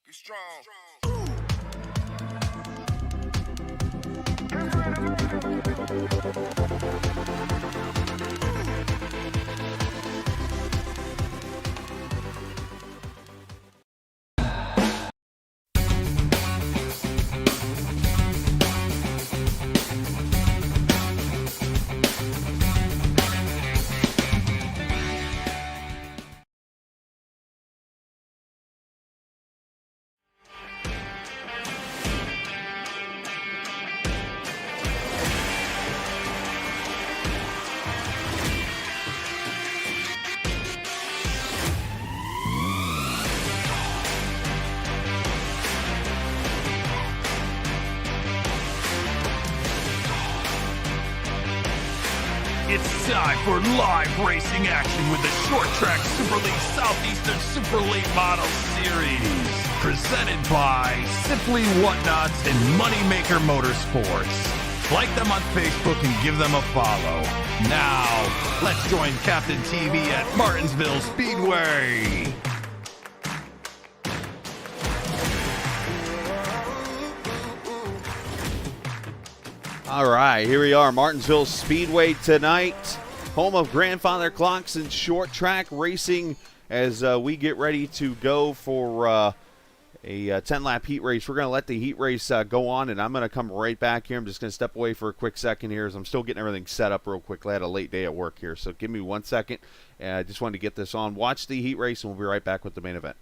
Get strong. It's time for live racing action with the Short Track Super League Southeastern Super Late Model Series. Presented by Simply Whatnots and Moneymaker Motorsports. Like them on Facebook and give them a follow. Now, let's join Captain TV at Martinsville Speedway. All right, here we are, Martinsville Speedway tonight, home of Grandfather Clocks and Short Track Racing as we get ready to go for a 10-lap heat race. We're going to let the heat race go on, and I'm going to come right back here. I'm just going to step away for a quick second here as I'm still getting everything set up real quickly. I had a late day at work here, so give me 1 second. I just wanted to get this on. Watch the heat race, and we'll be right back with the main event.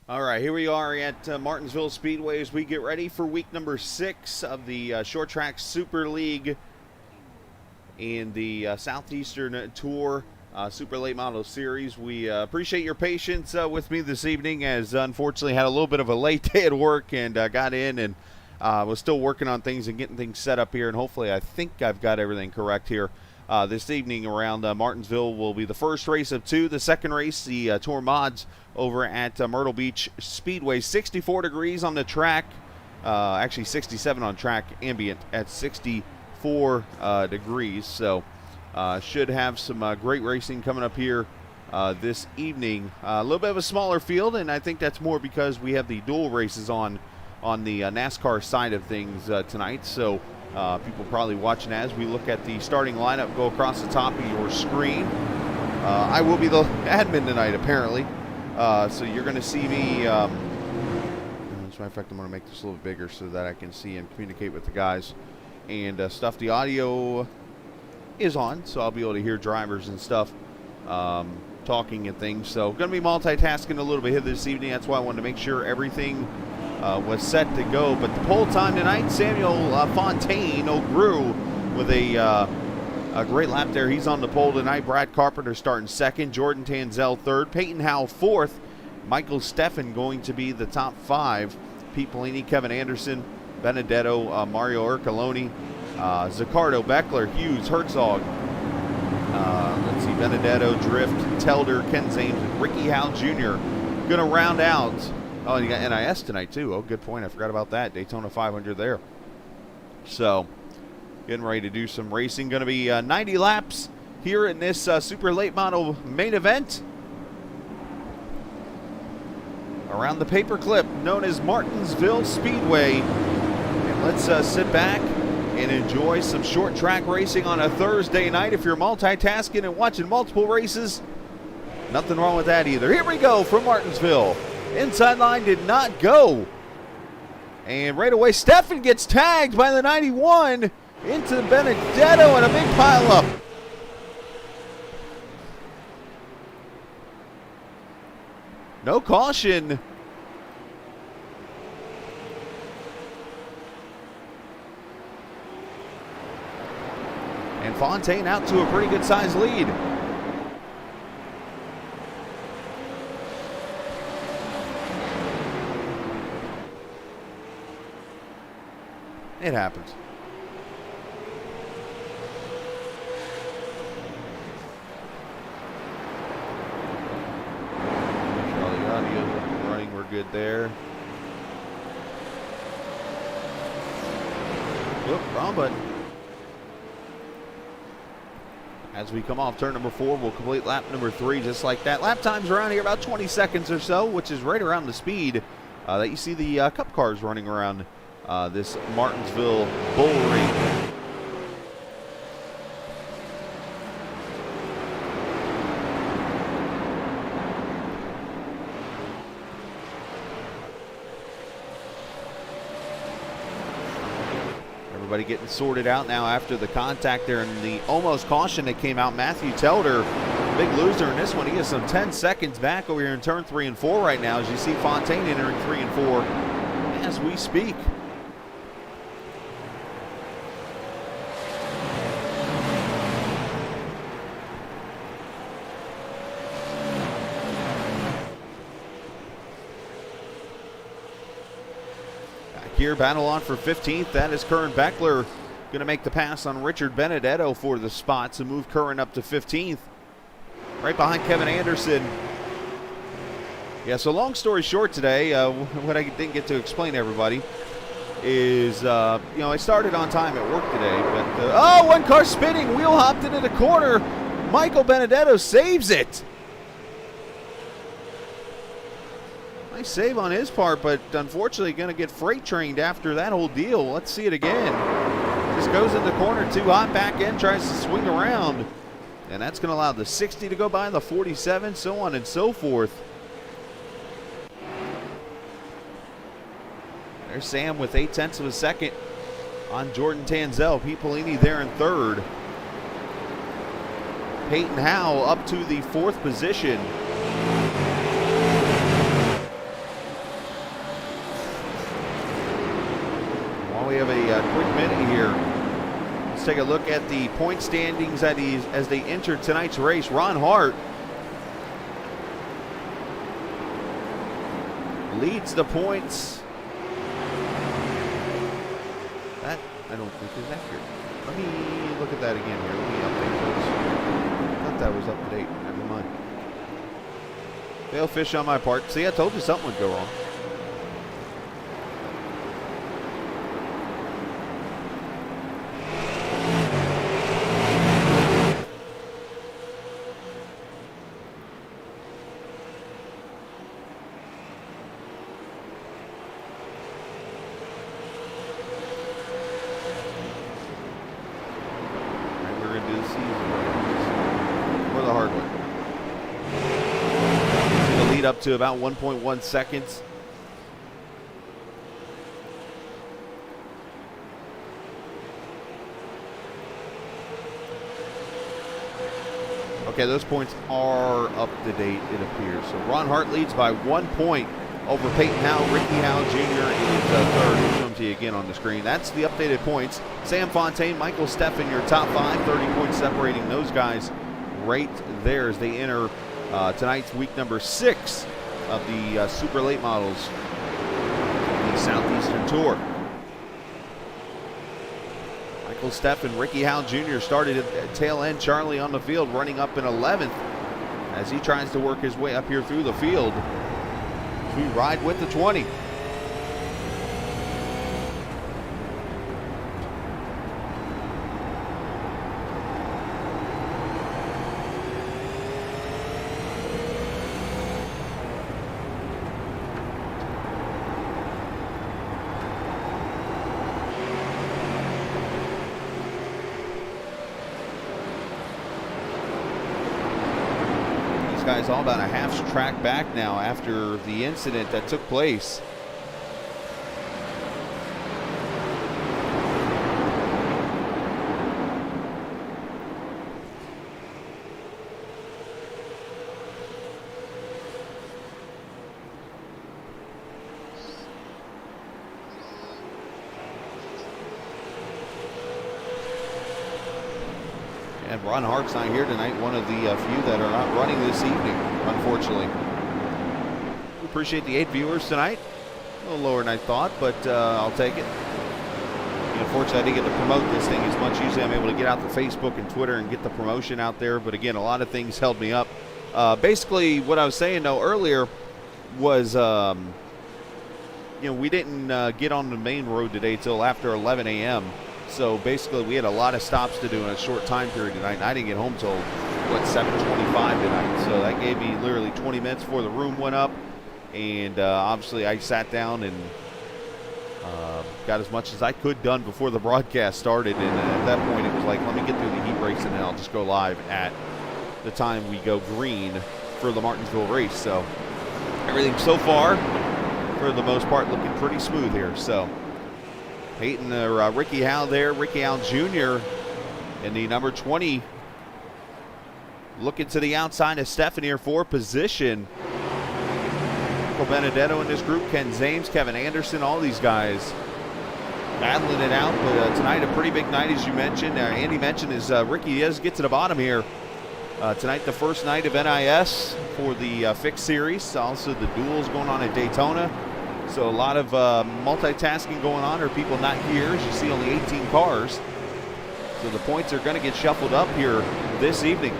All right, here we are at Martinsville Speedway as we get ready for week number 6 of the Short Track Super League in the Southeastern Tour Super Late Model Series. We appreciate your patience with me this evening, as unfortunately had a little bit of a late day at work and got in and was still working on things and getting things set up here, and hopefully I think I've got everything correct here. This evening around Martinsville will be the first race of 2. The second race, the Tour Mods over at Myrtle Beach Speedway. 64 degrees on the track, actually 67 on track, ambient at 64 degrees. So should have some great racing coming up here this evening. A little bit of a smaller field, and I think that's more because we have the dual races on the NASCAR side of things tonight. So people probably watching as we look at the starting lineup go across the top of your screen. I will be the admin tonight, apparently. So you're going to see me. As a matter of fact, I'm going to make this a little bigger so that I can see and communicate with the guys and stuff. The audio is on, so I'll be able to hear drivers and stuff talking and things. So going to be multitasking a little bit here this evening. That's why I wanted to make sure everything was set to go. But the pole time tonight, Samuel Fontaine O'Grew with a great lap there. He's on the pole tonight. Brad Carpenter starting second. Jordan Tanzel third. Peyton Howell fourth. Michael Steffen going to be the top 5. Pete Polini, Kevin Anderson, Benedetto, Mario Ercoloni, Zaccardo, Beckler, Hughes, Herzog. Let's see, Benedetto, Drift, Telder, Ken Zames, and Ricky Howell Jr. Going to round out. Oh, you got NIS tonight, too. Oh, good point. I forgot about that. Daytona 500 there. So, getting ready to do some racing. Going to be 90 laps here in this super late model main event around the paperclip known as Martinsville Speedway. And let's sit back and enjoy some short track racing on a Thursday night. If you're multitasking and watching multiple races, nothing wrong with that either. Here we go from Martinsville. Inside line did not go. And right away, Steffen gets tagged by the 91 into Benedetto and a big pileup. No caution. And Fontaine out to a pretty good sized lead. It happens. Charlie audio running, we're good there. Whoop, wrong button. As we come off turn number 4, we'll complete lap number 3 just like that. Lap times around here about 20 seconds or so, which is right around the speed that you see the Cup cars running around this Martinsville Bull Ring. Everybody getting sorted out now after the contact there and the almost caution that came out. Matthew Telder, big loser in this one. He is some 10 seconds back over here in turn 3 and 4 right now as you see Fontaine entering 3 and 4 as we speak. Here, battle on for 15th. That is Curran Beckler going to make the pass on Richard Benedetto for the spot to move Curran up to 15th. Right behind Kevin Anderson. Yeah, so long story short today, what I didn't get to explain to everybody is, I started on time at work today, but, one car spinning, wheel hopped into the corner. Michael Benedetto saves it. Nice save on his part, but unfortunately going to get freight trained after that whole deal. Let's see it again. Just goes in the corner too hot, back in, tries to swing around. And that's going to allow the 60 to go by, the 47, so on and so forth. There's Sam with 0.8 of a second on Jordan Tanzel. Pete Polini there in third. Peyton Howell up to the 4th position. While we have a quick minute here, let's take a look at the point standings as they enter tonight's race. Ron Hart leads the points. That, I don't think, is accurate. Let me look at that again here. Let me update those. I thought that was up to date. Never mind. Fail fish on my part. See, I told you something would go wrong. Up to about 1.1 seconds. Okay, those points are up to date, it appears. So Ron Hart leads by 1 point over Peyton Howell. Ricky Howell Jr. is third. We'll show them to you again on the screen. That's the updated points. Sam Fontaine, Michael Steffen, your top five, 30 points separating those guys right there as they enter tonight's week number 6 of the Super Late Models, the Southeastern Tour. Michael Steffen, Ricky Howell Jr. started at tail end. Charlie on the field running up in 11th as he tries to work his way up here through the field. We ride with the 20. Guys all about a half track back now after the incident that took place. And Ron Hart's not here tonight, one of the few that are not running this evening, unfortunately. We appreciate the 8 viewers tonight. A little lower than I thought, but I'll take it. And unfortunately, I didn't get to promote this thing as much. Usually I'm able to get out to Facebook and Twitter and get the promotion out there, but again, a lot of things held me up. Basically, what I was saying, though, earlier was, we didn't get on the main road today till after 11 a.m., so basically, we had a lot of stops to do in a short time period tonight, and I didn't get home till, 7:25 tonight. So that gave me literally 20 minutes before the room went up, and obviously I sat down and got as much as I could done before the broadcast started, and at that point it was like, let me get through the heat race, and then I'll just go live at the time we go green for the Martinsville race. So everything so far, for the most part, looking pretty smooth here. So Peyton, Ricky Howell there, Ricky Howell Jr. in the number 20. Looking to the outside of Steffen here for position. Michael Benedetto in this group, Ken Zames, Kevin Anderson, all these guys battling it out. But tonight a pretty big night, as you mentioned. Andy mentioned is Ricky does get to the bottom here. Tonight the first night of NIS for the Fixed Series. Also the duels going on at Daytona. So a lot of multitasking going on, or people not here, as you see only 18 cars. So the points are going to get shuffled up here this evening.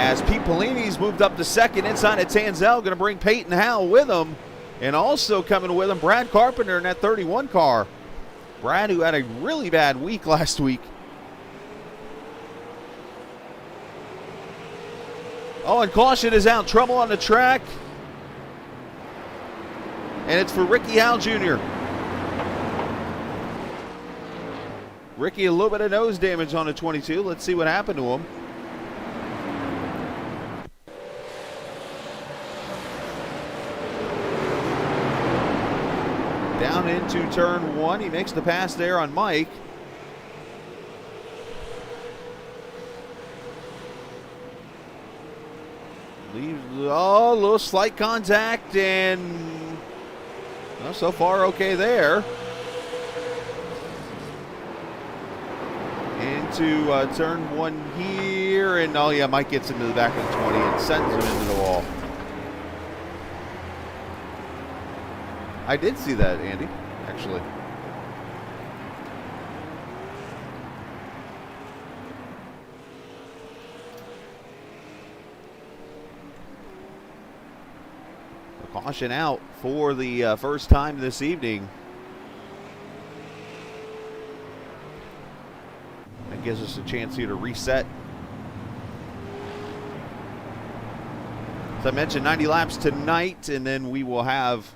As Pete Polini's moved up to second inside of Tanzel, going to bring Peyton Howell with him. And also coming with him, Brad Carpenter in that 31 car. Brad, who had a really bad week last week. Oh, and caution is out. Trouble on the track. And it's for Ricky Howell Jr. Ricky, a little bit of nose damage on the 22. Let's see what happened to him. Down into turn 1. He makes the pass there on Mike. Leaves, a little slight contact, and well, so far okay there. into turn 1 here, and oh yeah, Mike gets into the back of the 20 and sends him into the wall. I did see that, Andy, actually. A caution out for the first time this evening. That gives us a chance here to reset. As I mentioned, 90 laps tonight, and then we will have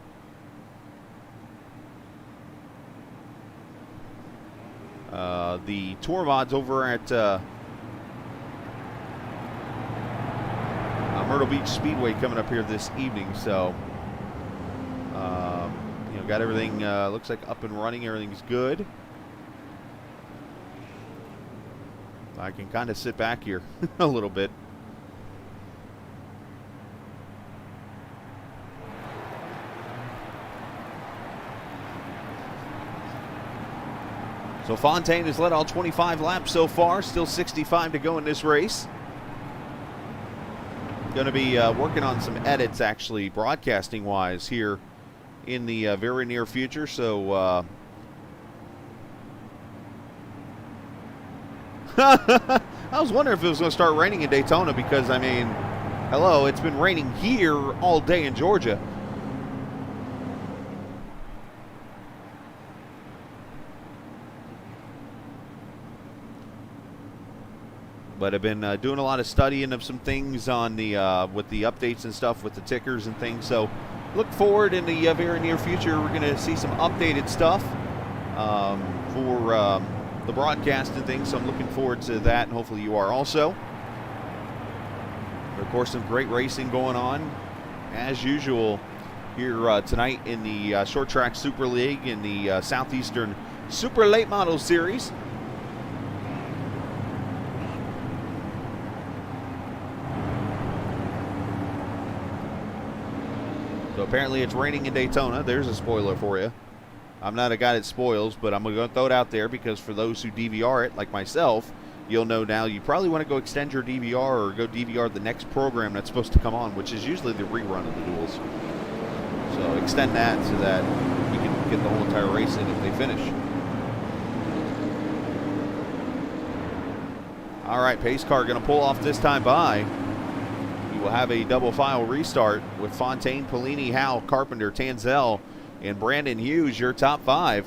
the tour mods over at Myrtle Beach Speedway coming up here this evening. So, you know, got everything looks like up and running. Everything's good. I can kind of sit back here a little bit. So Fontaine has led all 25 laps so far. Still 65 to go in this race. Going to be working on some edits, actually, broadcasting-wise, here in the very near future. So I was wondering if it was going to start raining in Daytona because, I mean, hello, it's been raining here all day in Georgia. But I've been doing a lot of studying of some things on the with the updates and stuff with the tickers and things. So look forward in the very near future. We're going to see some updated stuff for the broadcast and things. So I'm looking forward to that, and hopefully you are also. But of course, some great racing going on as usual here tonight in the Short Track Super League in the Southeastern Super Late Model Series. So apparently it's raining in Daytona. There's a spoiler for you. I'm not a guy that spoils, but I'm going to throw it out there because for those who DVR it, like myself, you'll know now you probably want to go extend your DVR or go DVR the next program that's supposed to come on, which is usually the rerun of the duels. So extend that so that you can get the whole entire race in if they finish. All right, pace car going to pull off this time by. We'll have a double file restart with Fontaine, Polini, Howe, Carpenter, Tanzel, and Brandon Hughes, your top five.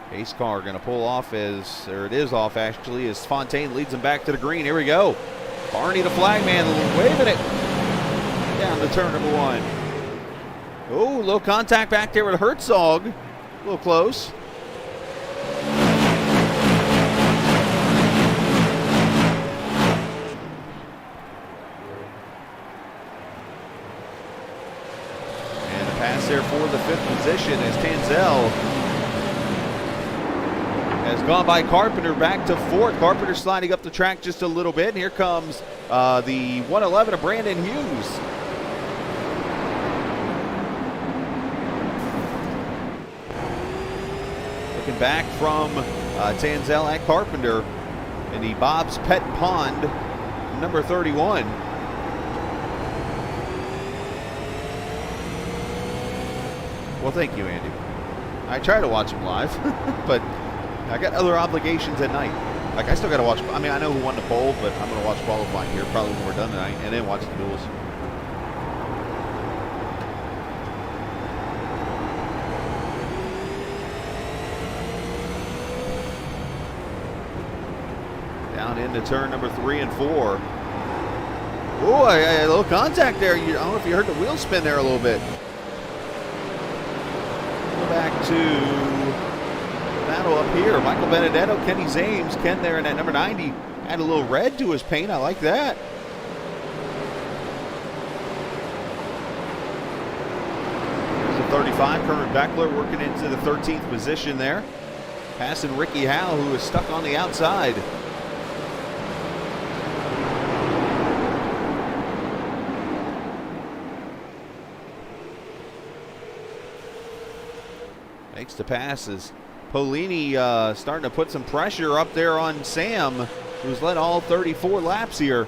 Pace car going to pull off as, or it is off actually, as Fontaine leads him back to the green. Here we go. Barney the flagman waving it down to turn number 1. Oh, little contact back there with Herzog. A little close. And a pass there for the 5th position as Tanzel has gone by Carpenter back to 4th. Carpenter sliding up the track just a little bit. And here comes the 111 of Brandon Hughes. Back from Tanzel at Carpenter in the Bob's Pet Pond, number 31. Well, thank you, Andy. I try to watch him live, but I got other obligations at night. Like, I still got to watch. I mean, I know who won the poll, but I'm going to watch qualifying here probably when we're done tonight, and then watch the duels. Down into turn number 3 and 4. Oh, a little contact there. I don't know if you heard the wheel spin there a little bit. Go back to battle up here. Michael Benedetto, Kenny Zames. Ken there in that number 90. Add a little red to his paint. I like that. There's a 35. Kermit Beckler working into the 13th position there. Passing Ricky Howe, who is stuck on the outside. Makes the passes. Polini starting to put some pressure up there on Sam, who's led all 34 laps here.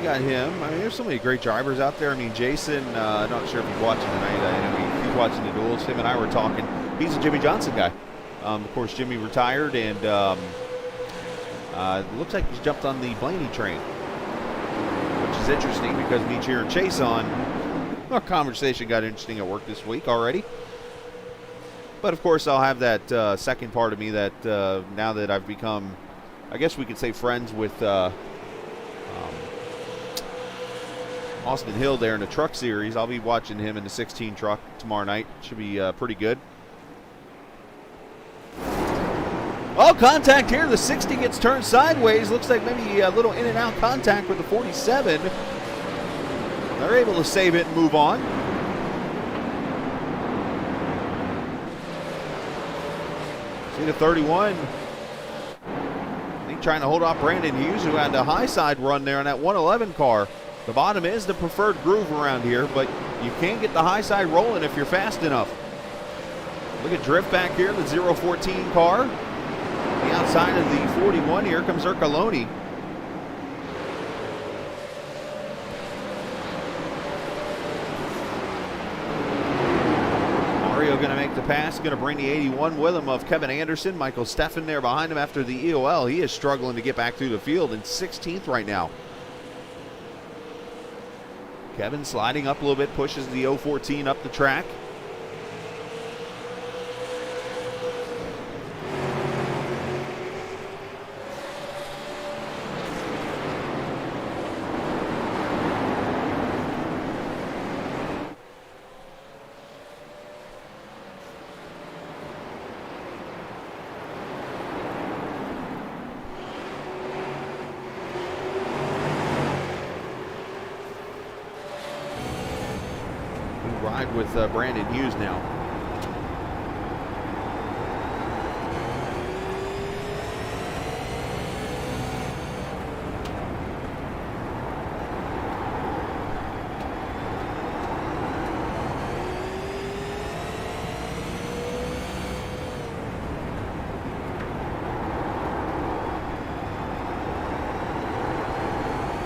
Got him. I mean, there's so many great drivers out there. I mean, Jason, not sure if he's watching tonight. I know he's watching the duels. Him and I were talking. He's a Jimmy Johnson guy. Of course, Jimmy retired, and looks like he's jumped on the Blaney train, which is interesting because me cheering Chase on. Our conversation got interesting at work this week already. But, of course, I'll have that second part of me that now that I've become, I guess we could say, friends with Austin Hill there in the truck series. I'll be watching him in the 16 truck tomorrow night. Should be pretty good. Oh, contact here. The 60 gets turned sideways. Looks like maybe a little in and out contact with the 47. They're able to save it and move on. See the 31. I think trying to hold off Brandon Hughes, who had the high side run there on that 111 car. The bottom is the preferred groove around here, but you can't get the high side rolling if you're fast enough. Look at drift back here, the 014 car. The outside of the 41, here comes Ercoloni. Mario going to make the pass, going to bring the 81 with him of Kevin Anderson. Michael Steffen there behind him after the EOL. He is struggling to get back through the field in 16th right now. Kevin sliding up a little bit, pushes the 014 up the track. Ride with Brandon Hughes now.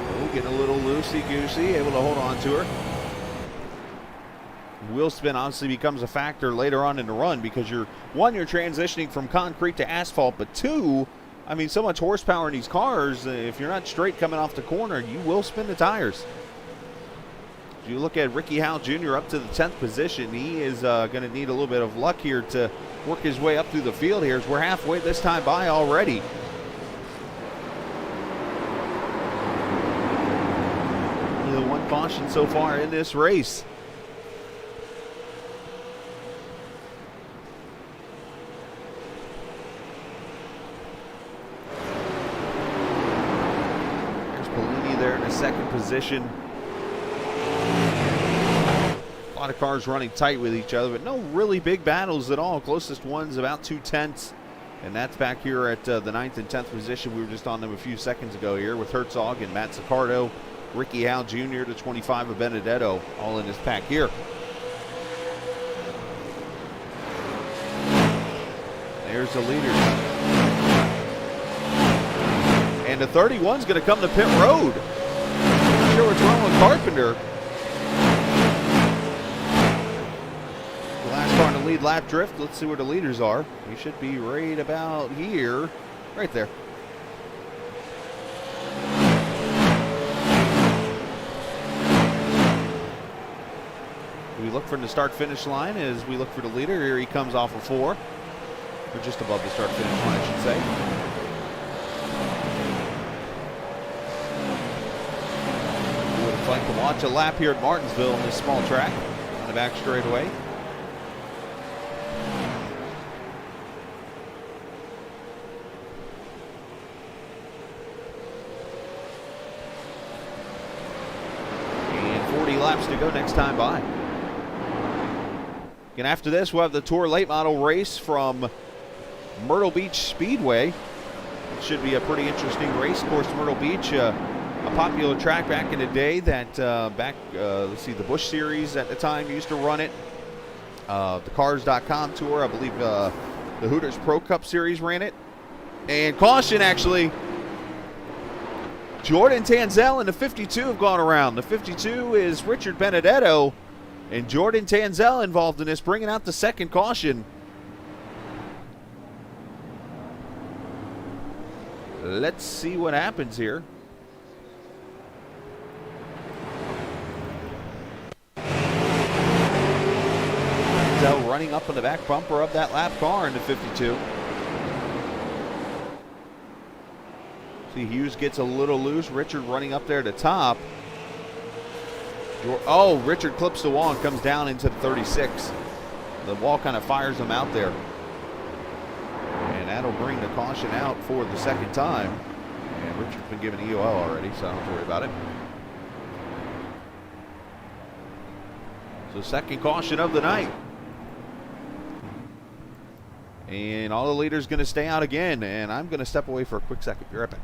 Oh, getting a little loosey-goosey, able to hold on to her. Wheel spin obviously becomes a factor later on in the run because you're transitioning from concrete to asphalt, but two, I mean, so much horsepower in these cars, if you're not straight coming off the corner, you will spin the tires. If you look at Ricky Howell Jr. up to the 10th position, he is going to need a little bit of luck here to work his way up through the field here as we're halfway this time by already. Only the one caution so far in this race. Second position. A lot of cars running tight with each other, but no really big battles at all. Closest one's about 2/10, and that's back here at the 9th and 10th position. We were just on them a few seconds ago here with Herzog and Matt Sicardo, Ricky Howell Jr. to 25 of Benedetto, all in this pack here. There's the leader. And the 31's going to come to pit road. Not sure what's wrong with Carpenter. The last car in the lead lap drift. Let's see where the leaders are. We should be right about here. Right there. We look for the start-finish line as we look for the leader. Here he comes off of 4. Or just above the start-finish line, I should say. Like to watch a lap here at Martinsville in this small track on the back straightaway. laps to go next time by. And after this, we'll have the Tour Late Model race from Myrtle Beach Speedway. It should be a pretty interesting race. Of course, Myrtle Beach, a popular track back in the day that let's see, the Busch Series at the time used to run it. The Cars.com Tour, I believe the Hooters Pro Cup Series ran it. And caution, actually, Jordan Tanzel and the 52 have gone around. The 52 is Richard Benedetto, and Jordan Tanzel involved in this, bringing out the second caution. Let's see what happens here. Tanzel running up on the back bumper of that lap car in the 52. See, Hughes gets a little loose. Richard running up there to top. Oh, Richard clips the wall and comes down into the 36. The wall kind of fires him out there. And that'll bring the caution out for the second time. And Richard's been given EOL already, so I don't have to worry about it. So second caution of the night. And all the leaders going to stay out again. And I'm going to step away for a quick second. Be right back.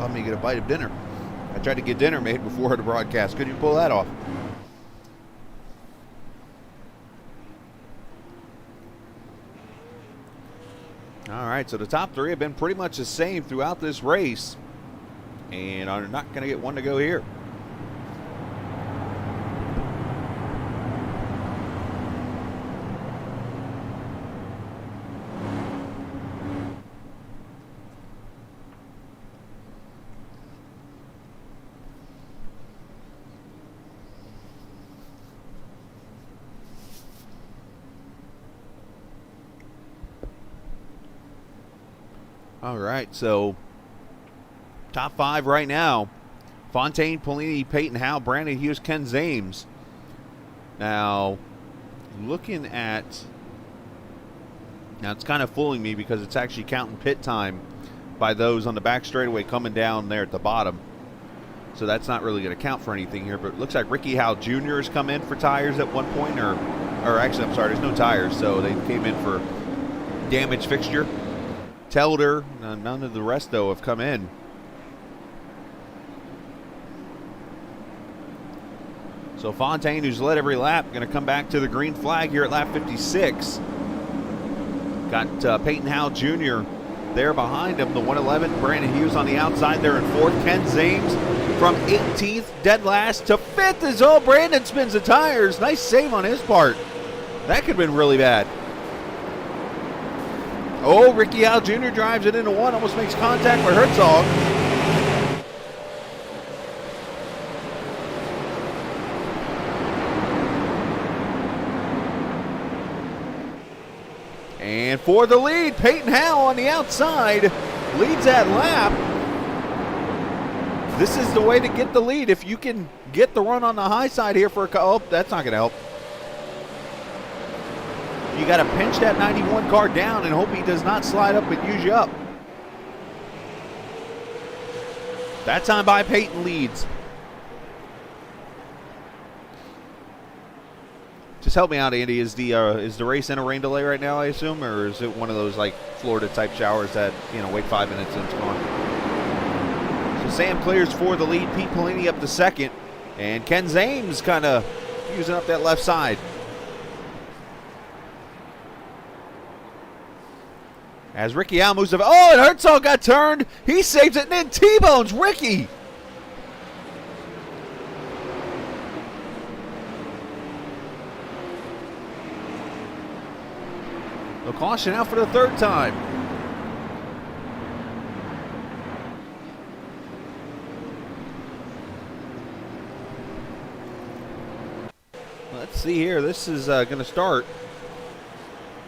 Let me get a bite of dinner. I tried to get dinner made before the broadcast. Couldn't you pull that off? All right, so the top three have been pretty much the same throughout this race, and are not going to get one to go here. All right, so top five right now: Fontaine, Polini, Peyton Howe, Brandon Hughes, Ken Zames. Now, looking at, it's kind of fooling me because it's actually counting pit time by those on the back straightaway coming down there at the bottom. So that's not really going to count for anything here. But it looks like Ricky Howe Jr. has come in for tires at one point, or actually, I'm sorry, there's no tires, so they came in for damaged fixture. Telder, none of the rest, though, have come in. So Fontaine, who's led every lap, going to come back to the green flag here at lap 56. Got Peyton Howe Jr. there behind him, the 111. Brandon Hughes on the outside there in fourth. Ken Zames from 18th, dead last, to fifth as Brandon spins the tires. Nice save on his part. That could have been really bad. Oh, Ricky Howe Jr. drives it into one, almost makes contact with Herzog. And for the lead, Peyton Howe on the outside leads that lap. This is the way to get the lead. If you can get the run on the high side here for a oh, that's not going to help. You got to pinch that 91 car down and hope he does not slide up and use you up. That time by Peyton leads. Just help me out, Andy. Is the race in a rain delay right now, I assume, or is it one of those like Florida type showers that wait 5 minutes and it's gone? So Sam clears for the lead. Pete Polini up to second, and Ken Zames kind of using up that left side. As Ricky Al moves up. Oh, and Herzog got turned. He saves it, and then T-bones Ricky. No caution out for the third time. Let's see here. This is going to start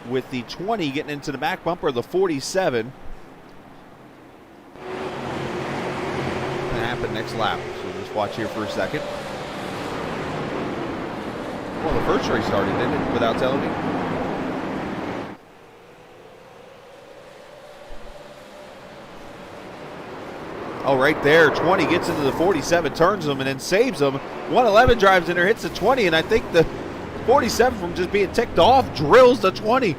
with the 20 getting into the back bumper of the 47. Going to happen next lap. So just watch here for a second. Well, the first race started, didn't it, without telling me? Oh, right there. 20 gets into the 47, turns them, and then saves them. 111 drives in there, hits the 20, and I think the 47 from just being ticked off drills the 20.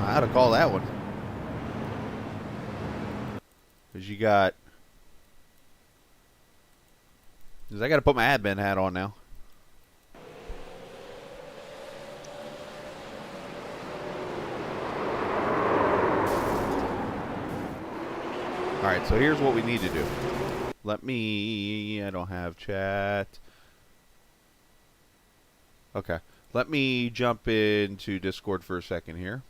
How to call that one? Because you got... Because I got to put my admin hat on now. All right, so here's what we need to do. Let me... I don't have chat. Okay. Let me jump into Discord for a second here.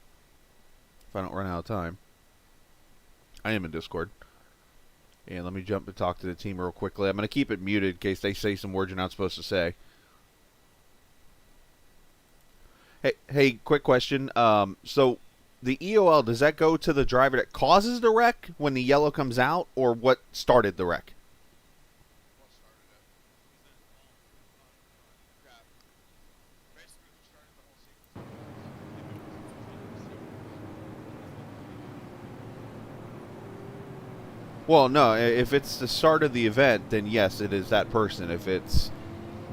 If I don't run out of time. I am in Discord. And let me jump and talk to the team real quickly. I'm going to keep it muted in case they say some words you're not supposed to say. Hey, quick question. So the EOL, does that go to the driver that causes the wreck when the yellow comes out, or what started the wreck? Well, no, if it's the start of the event, then yes, it is that person. If it's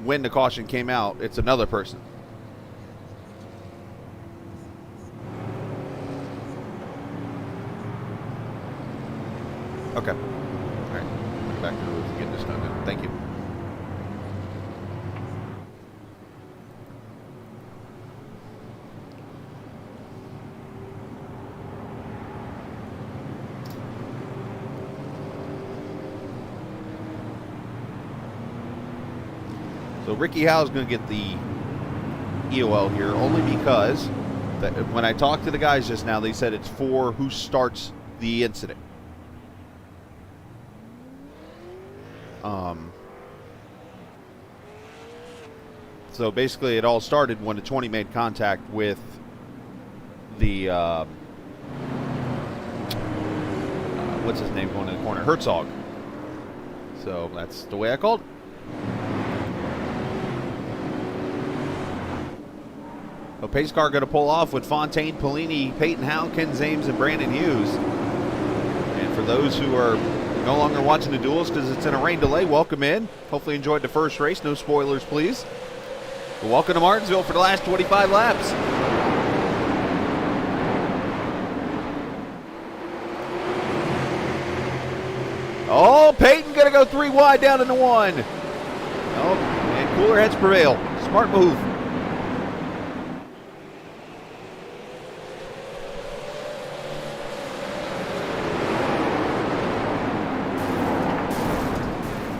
when the caution came out, it's another person. Okay. All right. Go back to the booth and get this done then. Thank you. So Ricky Howe's going to get the EOL here only because when I talked to the guys just now, they said it's for who starts the incident. So basically it all started when the 20 made contact with the, what's his name going in the corner? Herzog. So that's the way I called it. A pace car going to pull off with Fontaine, Polini, Peyton Howe, Ken Zames, and Brandon Hughes. And for those who are no longer watching the duels because it's in a rain delay, welcome in. Hopefully enjoyed the first race. No spoilers, please. But welcome to Martinsville for the last 25 laps. Oh, Peyton going to go 3 wide down into 1. Oh, and cooler heads prevail. Smart move.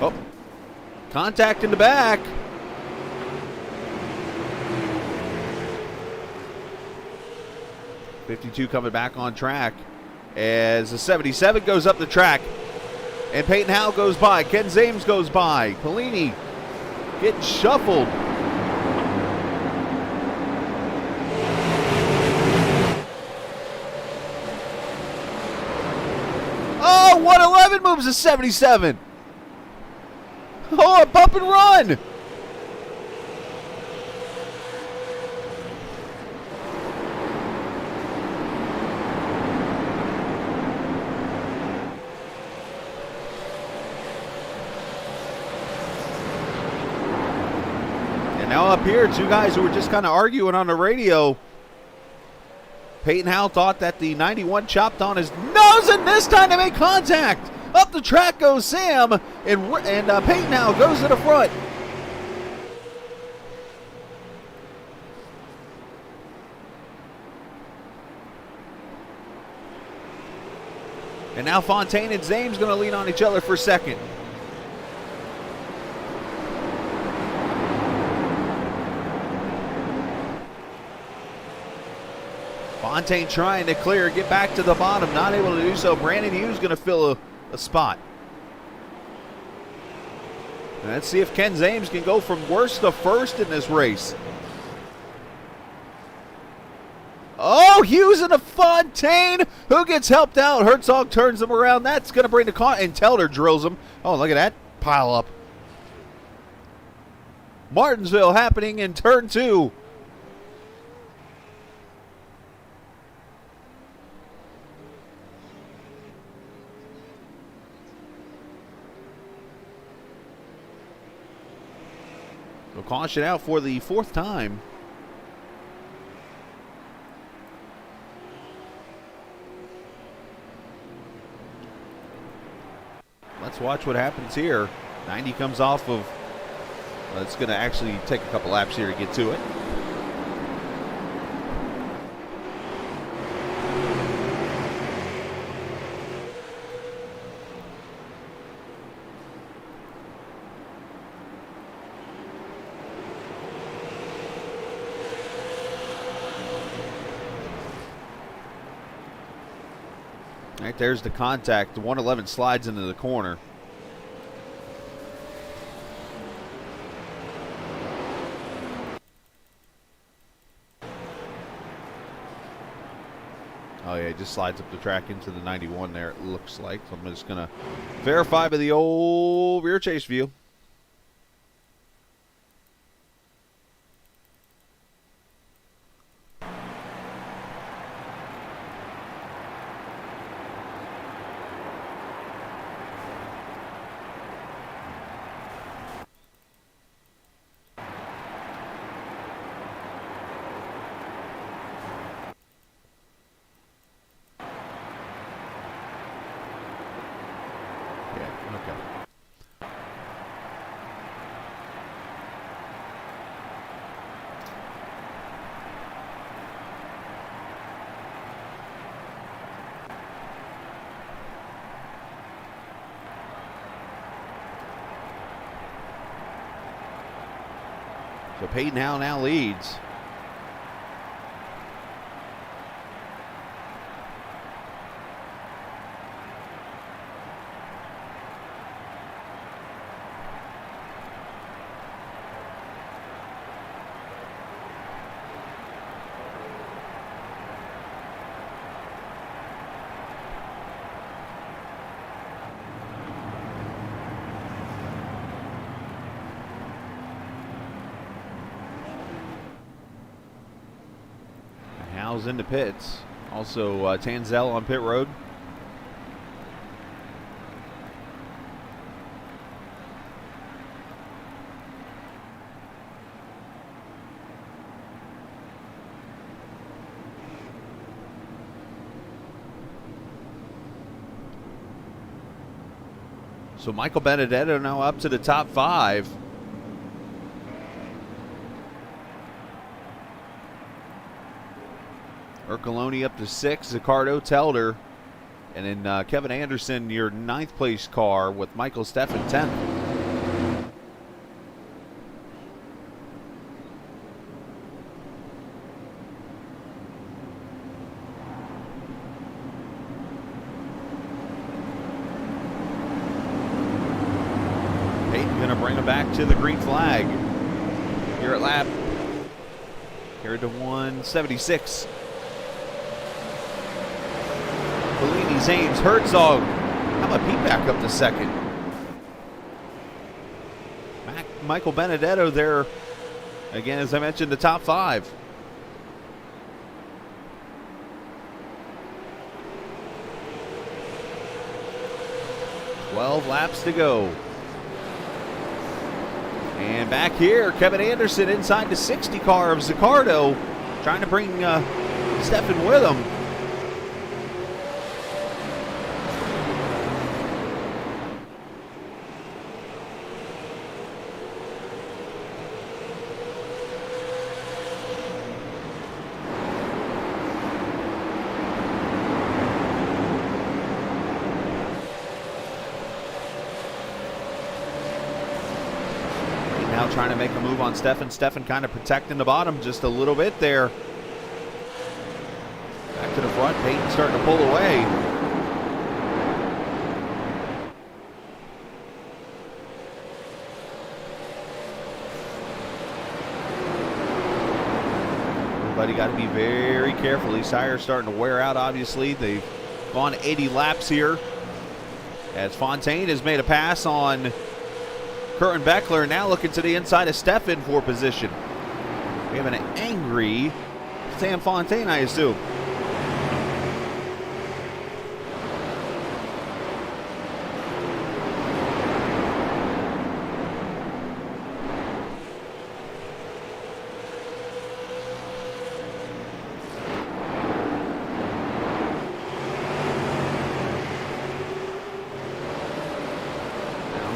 Oh, contact in the back. '52 coming back on track as the 77 goes up the track. And Peyton Howe goes by. Ken Zames goes by. Polini getting shuffled. Oh, 111 77 moves to 77. Oh, a bump and run. Now up here, two guys who were just kind of arguing on the radio. Peyton Howell thought that the 91 chopped on his nose, and this time they make contact. Up the track goes Sam, and Peyton Howell goes to the front. And now Fontaine and Zames going to lean on each other for second. Fontaine trying to clear, get back to the bottom, not able to do so. Brandon Hughes going to fill a spot. And let's see if Ken Zames can go from worst to first in this race. Oh, Hughes and a Fontaine. Who gets helped out? Herzog turns them around. That's going to bring the car, and Telder drills him. Oh, look at that pile up. Martinsville happening in turn 2. So caution out for the 4th time. Let's watch what happens here. 90 comes off of, it's going to actually take a couple laps here to get to it. Right there's the contact. The 111 slides into the corner. Oh yeah, it just slides up the track into the 91 there, it looks like. So I'm just going to verify by the old rear chase view. So Peyton Howell now leads. Howell's into pits. Also Tanzel on pit road. So Michael Benedetto now up to the top 5. Ercoloni up to 6, Zicardo, Telder, and then Kevin Anderson, your 9th place car with Michael Steffen 10th. Peyton going to bring him back to the green flag here at lap. Here to 176. Bellini, Zames, Herzog, How about Pete back up to second? Michael Benedetto there. Again, as I mentioned, the top 5. "12 laps to go." And back here, Kevin Anderson inside the 60 car of Zaccardo, trying to bring Stefan with him. Trying to make a move on Stefan. Stefan kind of protecting the bottom just a little bit there. Back to the front. Peyton starting to pull away. Everybody got to be very careful. These tires starting to wear out, obviously. They've gone 80 laps here. As Fontaine has made a pass on Curtin Beckler, now looking to the inside of Stefan for position. We have an angry Sam Fontaine, I assume.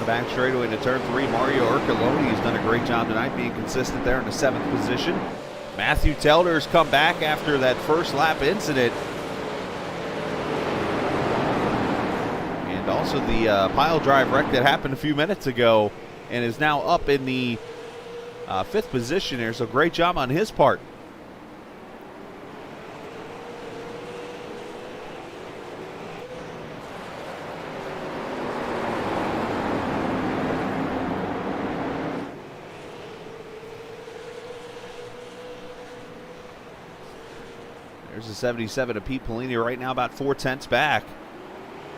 Back straightaway to turn 3, Mario Urcoloni has done a great job tonight, being consistent there in the 7th position. Matthew Telder's come back after that first lap incident. And also the pile drive wreck that happened a few minutes ago, and is now up in the 5th position here, so great job on his part. There's a 77 of Pete Polini right now, about 4/10 back.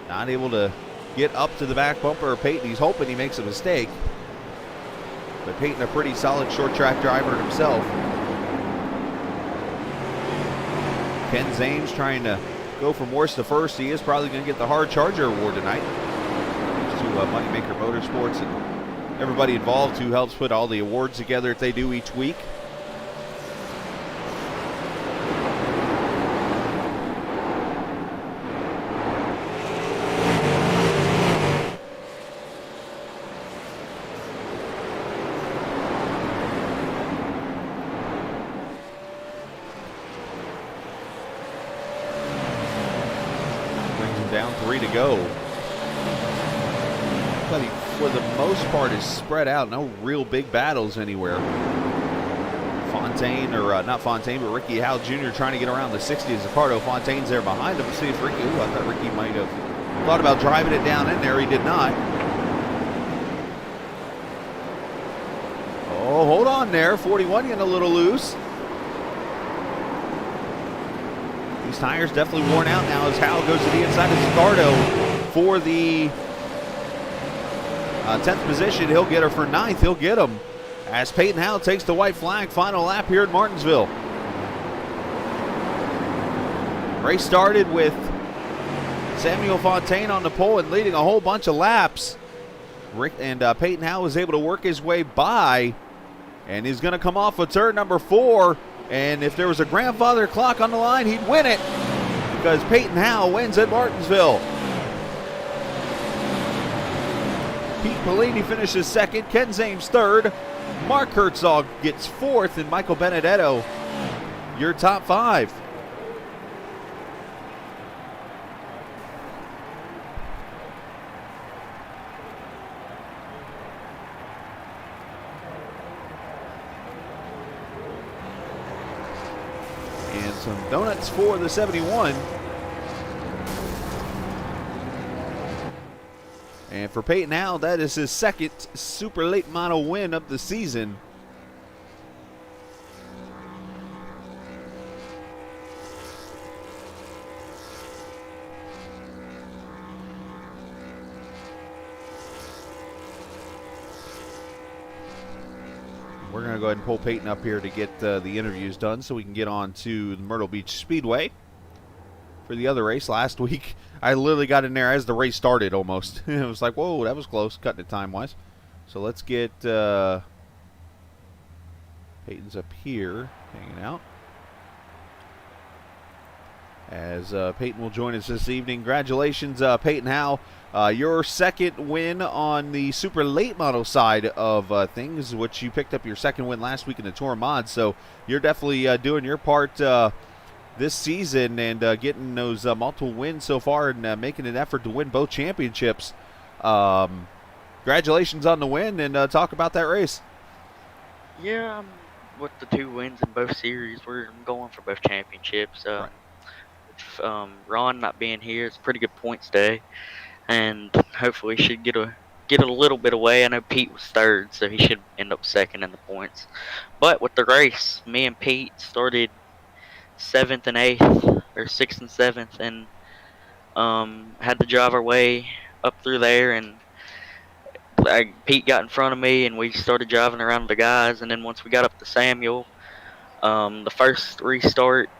Not able to get up to the back bumper of Peyton. He's hoping he makes a mistake. But Peyton, a pretty solid short track driver himself. Ken Zames trying to go from worst to first. He is probably going to get the Hard Charger Award tonight. Thanks to Moneymaker Motorsports and everybody involved who helps put all the awards together that they do each week. Down 3 to go. But he, for the most part, is spread out. No real big battles anywhere. Fontaine, or not Fontaine, but Ricky Howell Jr. trying to get around the 60 as Zaccardo. Fontaine's there behind him. See if Ricky, I thought Ricky might have thought about driving it down in there. He did not. Oh, hold on there. 41 getting a little loose. These tires definitely worn out now as Howell goes to the inside of Zaccardo for the 10th position. He'll get her for 9th. He'll get him as Peyton Howell takes the white flag. Final lap here at Martinsville. Race started with Samuel Fontaine on the pole and leading a whole bunch of laps. Peyton Howell was able to work his way by, and he's going to come off of turn number 4. And if there was a grandfather clock on the line, he'd win it, because Peyton Howell wins at Martinsville. Pete Polini finishes 2nd, Ken Zames 3rd, Mark Herzog gets 4th, and Michael Benedetto, your top 5. And some donuts for the 71. And for Peyton Howell, that is his 2nd super late model win of the season. we're going to go ahead and pull Peyton up here to get the interviews done so we can get on to the Myrtle Beach Speedway for the other race. Last week, I literally got in there as the race started almost. It was like, whoa, that was close, cutting it time-wise. So let's get Peyton's up here hanging out. As Peyton will join us this evening. Congratulations, Peyton Howell. Your second win on the super late model side of things, which you picked up your second win last week in the Tour Mod. So you're definitely doing your part this season and getting those multiple wins so far and making an effort to win both championships. Congratulations on the win, and talk about that race. Yeah, with the 2 wins in both series, we're going for both championships. Right. Ron not being here, it's a pretty good points day, and hopefully he should get a little bit away. I know Pete was third, so he should end up second in the points. But with the race, me and Pete started 7th and 8th, or 6th and 7th, and had to drive our way up through there, and Pete got in front of me, and we started driving around the guys, and then once we got up to Samuel, the first restart,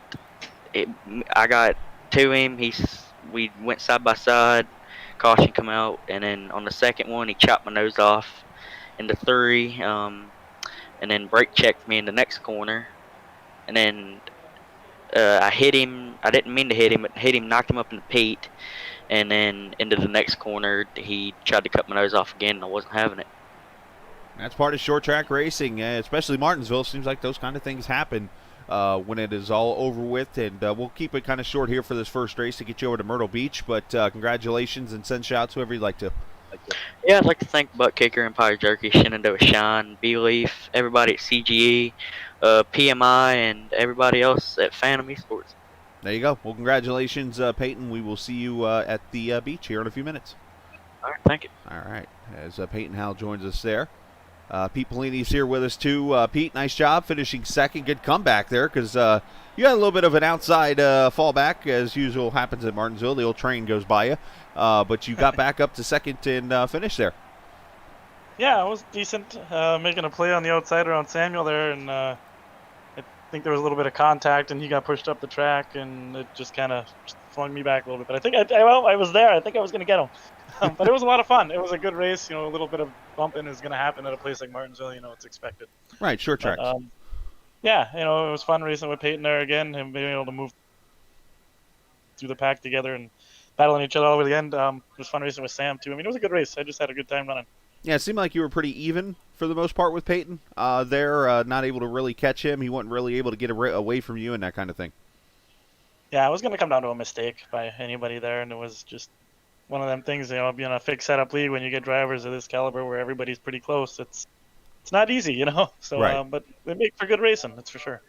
I got to him. We went side by side. Caution come out, and then on the second one, he chopped my nose off into 3, and then brake checked me in the next corner, and then I hit him. I didn't mean to hit him, but hit him, knocked him up into Pete, and then into the next corner, he tried to cut my nose off again, and I wasn't having it. That's part of short track racing, especially Martinsville. Seems like those kind of things happen when it is all over with, and we'll keep it kind of short here for this first race to get you over to Myrtle Beach, but congratulations, and send shout-outs whoever you'd like to. Yeah, I'd like to thank Butt Kicker, Empire Jerky, Shenandoah Shine, B-Leaf, everybody at CGE, PMI, and everybody else at Phantom Esports. There you go. Well, congratulations, Peyton. We will see you at the beach here in a few minutes. All right, thank you. All right, as Peyton Howell joins us there. Pete Polini's here with us, too. Pete, nice job finishing second. Good comeback there because you had a little bit of an outside fallback, as usual happens at Martinsville. The old train goes by you. But you got back up to second and finished there. Yeah, it was decent. Making a play on the outside around Samuel there, and I think there was a little bit of contact, and he got pushed up the track, and it just kind of flung me back a little bit. But I think I was there. I think I was going to get him. But it was a lot of fun. It was a good race. A little bit of bumping is going to happen at a place like Martinsville. It's expected. Right, short tracks. Yeah, it was fun racing with Peyton there again, him being able to move through the pack together and battling each other all the way to the end. It was fun racing with Sam, too. It was a good race. I just had a good time running. Yeah, it seemed like you were pretty even for the most part with Peyton. Not able to really catch him. He wasn't really able to get away from you and that kind of thing. Yeah, it was going to come down to a mistake by anybody there, and it was just one of them things, being a fixed setup league when you get drivers of this caliber where everybody's pretty close. It's not easy, So, right. But they make for good racing, that's for sure.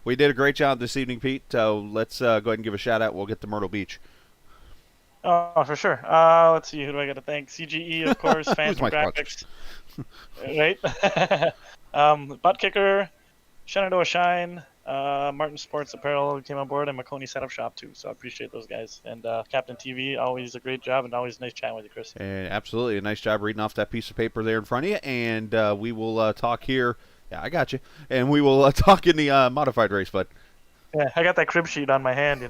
We did a great job this evening, Pete. Let's go ahead and give a shout-out. We'll get to Myrtle Beach. Oh, for sure. Let's see, who do I got to thank? CGE, of course, Phantom Graphics. Right? Butt Kicker, Shenandoah Shine, Martin Sports Apparel came on board, and Maconi Setup Shop, too. So I appreciate those guys. And Captain TV, always a great job, and always nice chatting with you, Chris. And absolutely a nice job reading off that piece of paper there in front of you. And we will talk here. Yeah, I got you. And we will talk in the modified race, bud. Yeah, I got that crib sheet on my hand,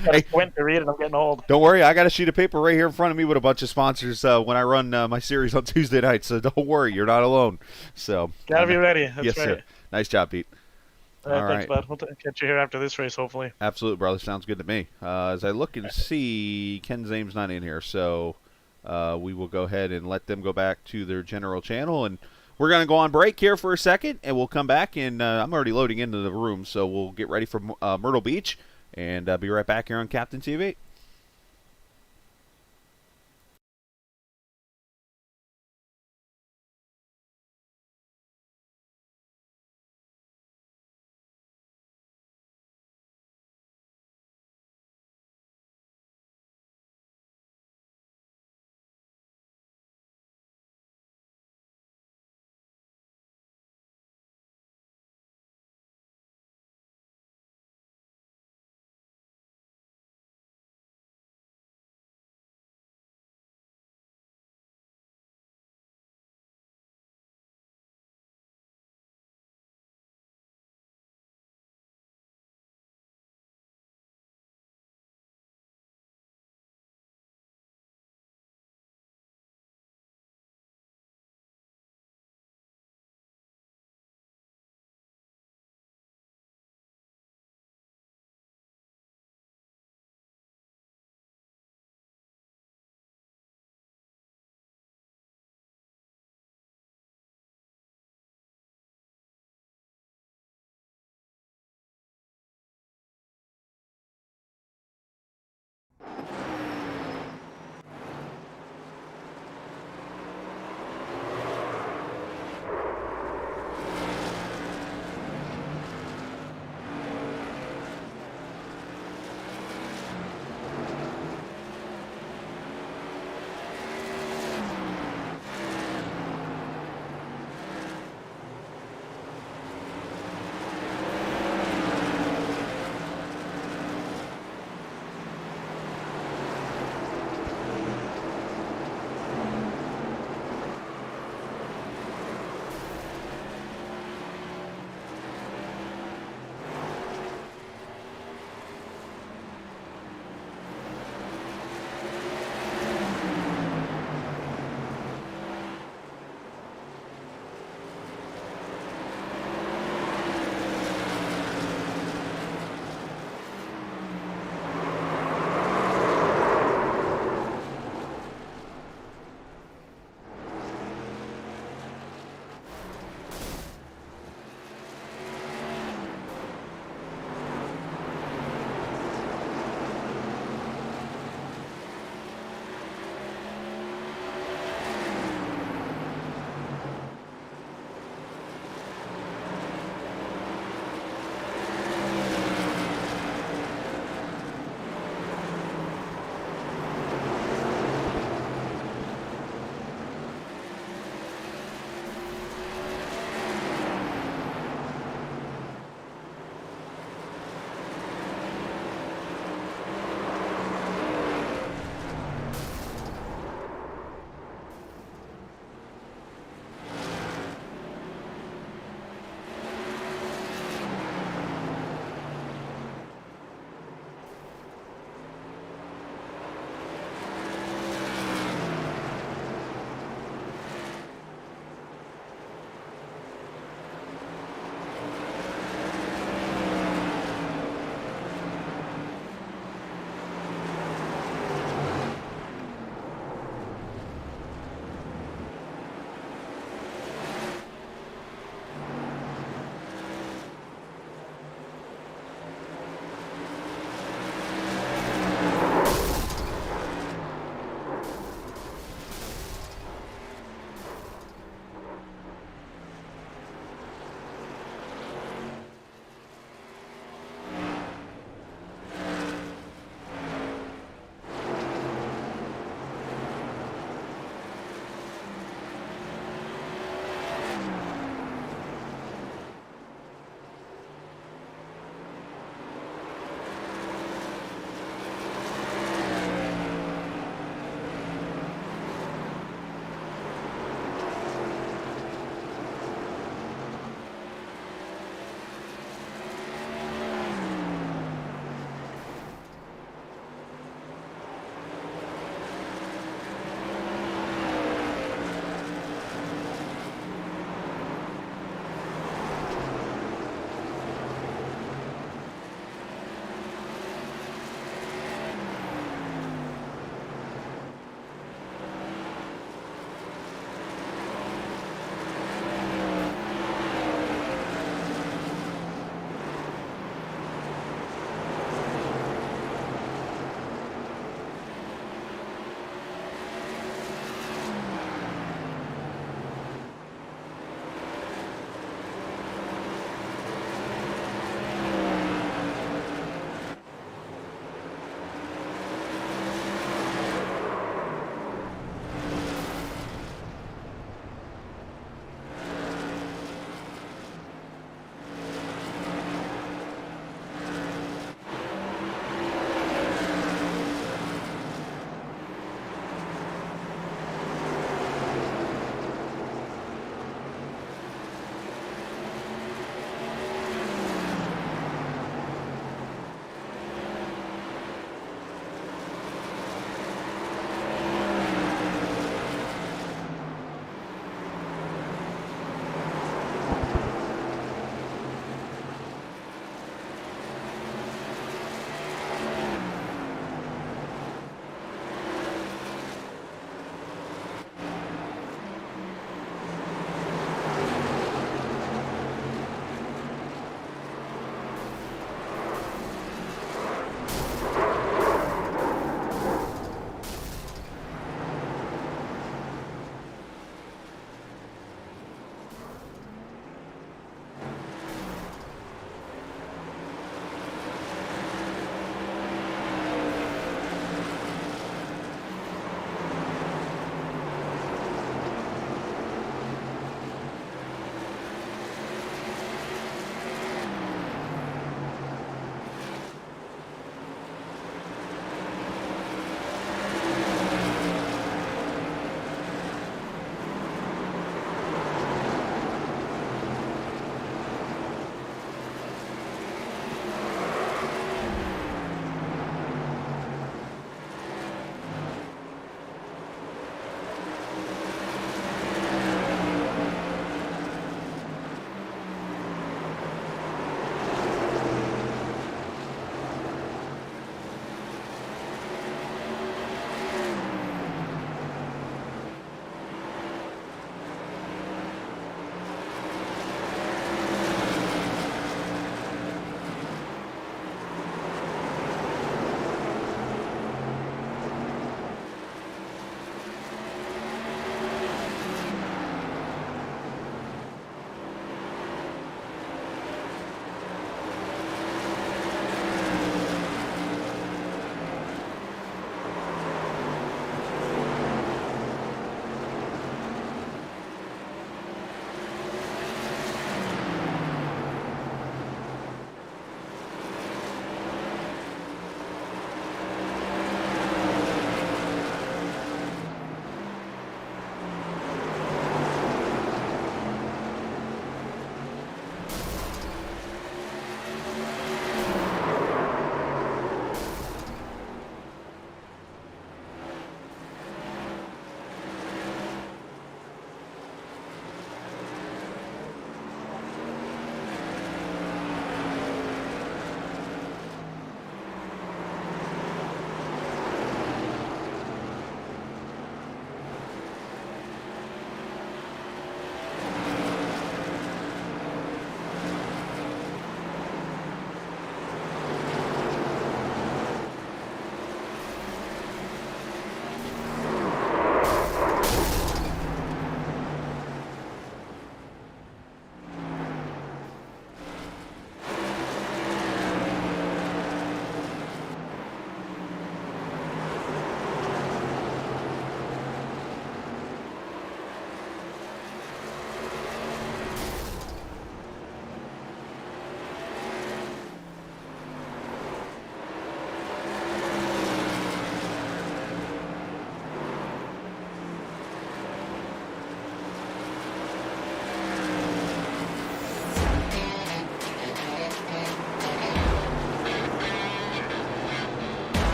Hey, went to read it, I'm getting old. don't worry, I got a sheet of paper right here in front of me with a bunch of sponsors when I run my series on Tuesday nights, so don't worry, you're not alone. So Gotta be ready. That's yes, right. sir. Nice job, Pete. All right, thanks, bud. We'll catch you here after this race, hopefully. Absolutely, brother. Sounds good to me. As I look and see, Ken Zame's not in here, so we will go ahead and let them go back to their general channel, and we're going to go on break here for a second, and we'll come back, and I'm already loading into the room, so we'll get ready for Myrtle Beach, and be right back here on Captain TV.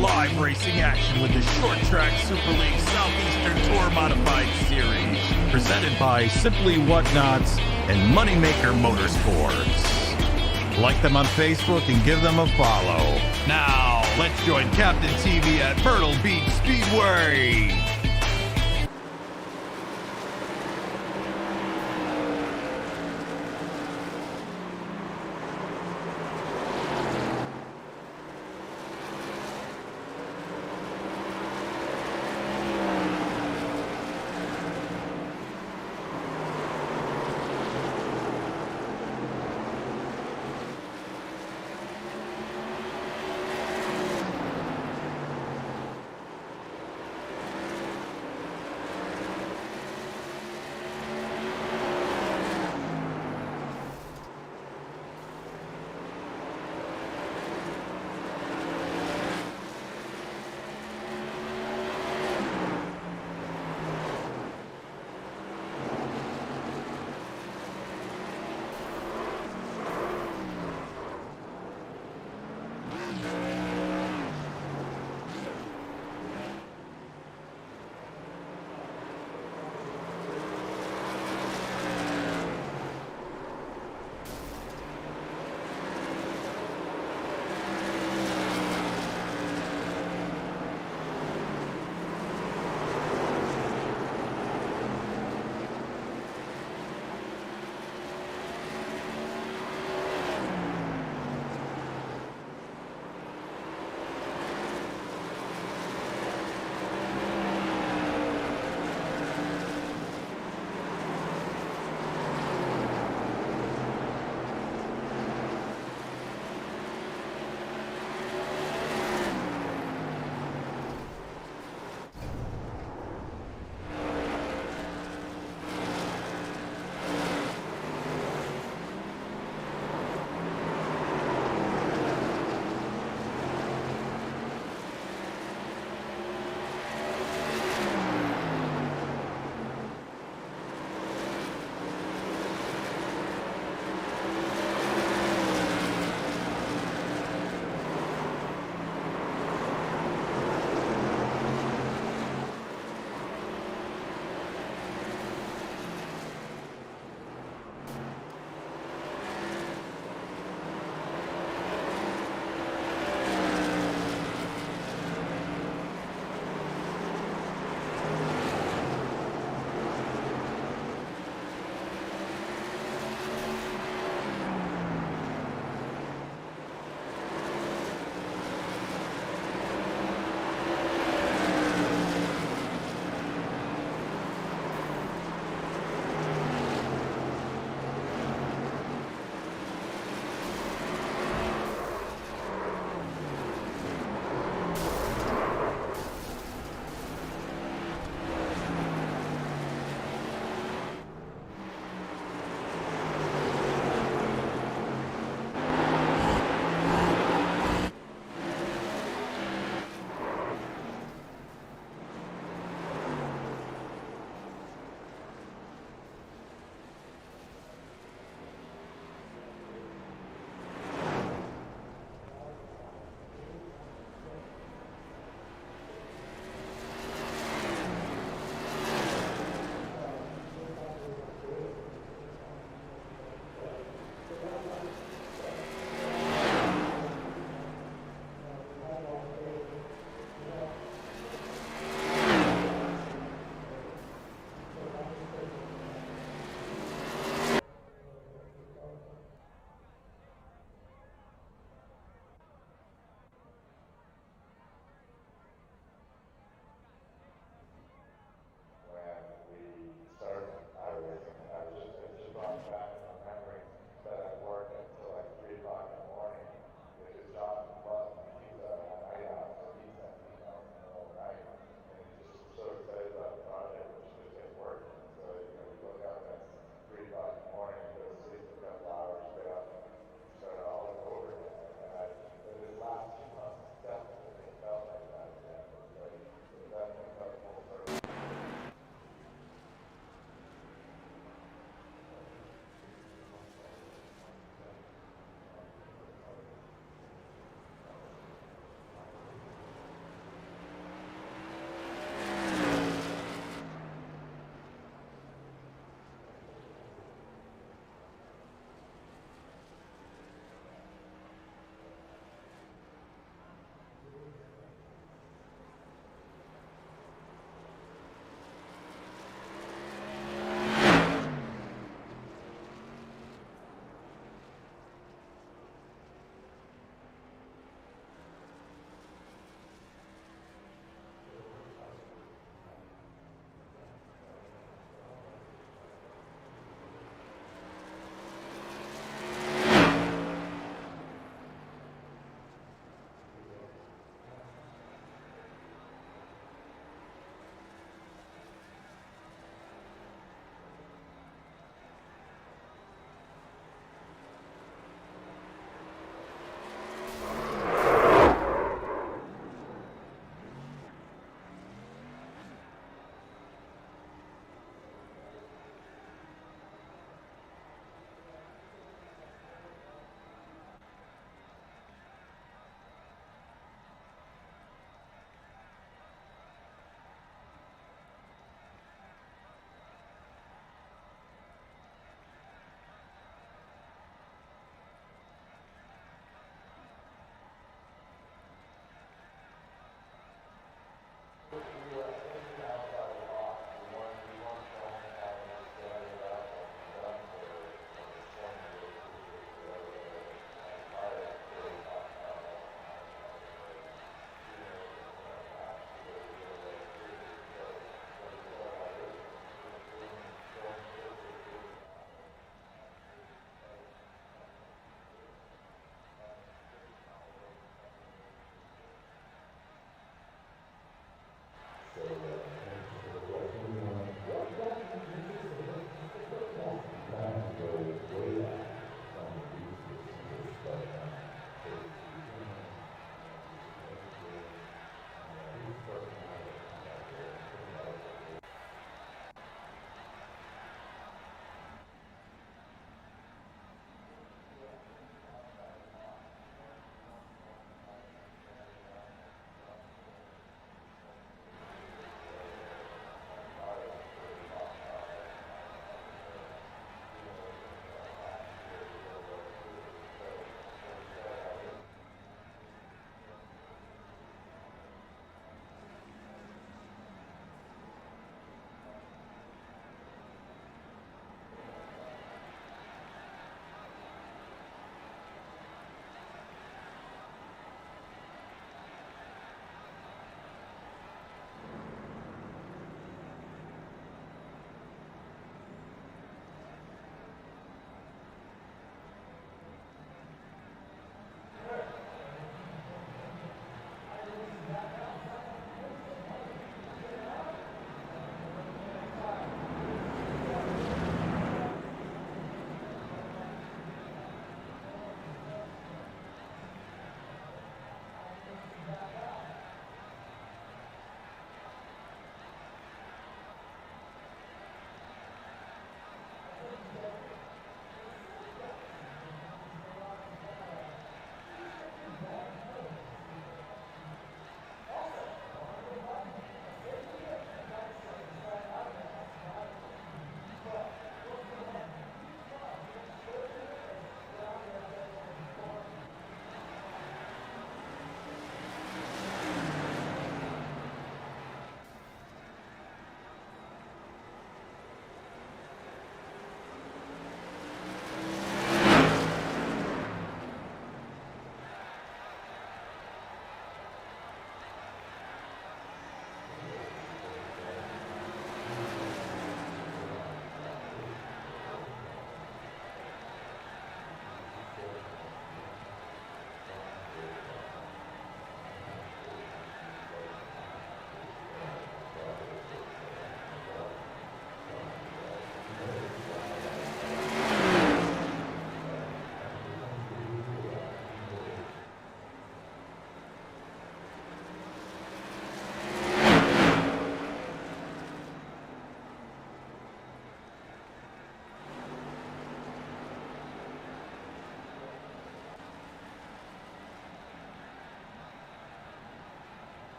live racing action with the Short Track Super League Southeastern Tour Modified Series, presented by Simply Whatnots and Moneymaker Motorsports. Like them on Facebook and give them a follow. Now, let's join Captain TV at Myrtle Beach Speedway.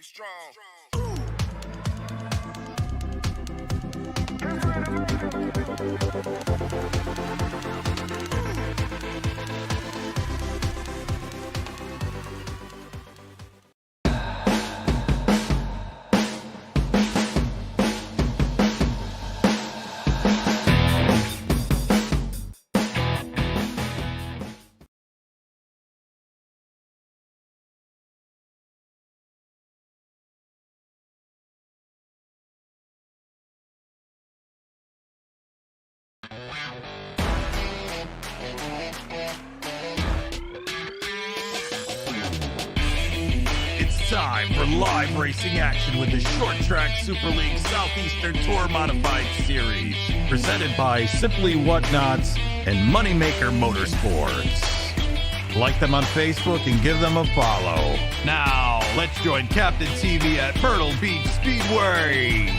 Be strong. It's time for live racing action with the Short Track Super League Southeastern Tour Modified Series, presented by Simply Whatnots and Moneymaker Motorsports. Like them on Facebook and give them a follow. Now, let's join Captain TV at Myrtle Beach Speedway.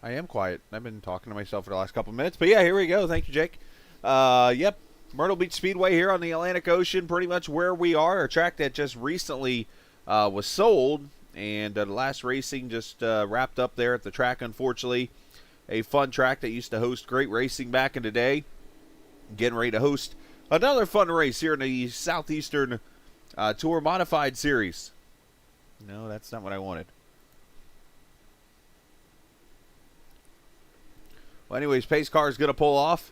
I am quiet. I've been talking to myself for the last couple of minutes. But yeah, here we go. Thank you, Jake. Yep, Myrtle Beach Speedway here on the Atlantic Ocean, pretty much where we are. A track that just recently was sold, and the last racing just wrapped up there at the track, unfortunately. A fun track that used to host great racing back in the day. Getting ready to host another fun race here in the Southeastern Tour Modified Series. No, that's not what I wanted. Well, anyways, pace car is going to pull off,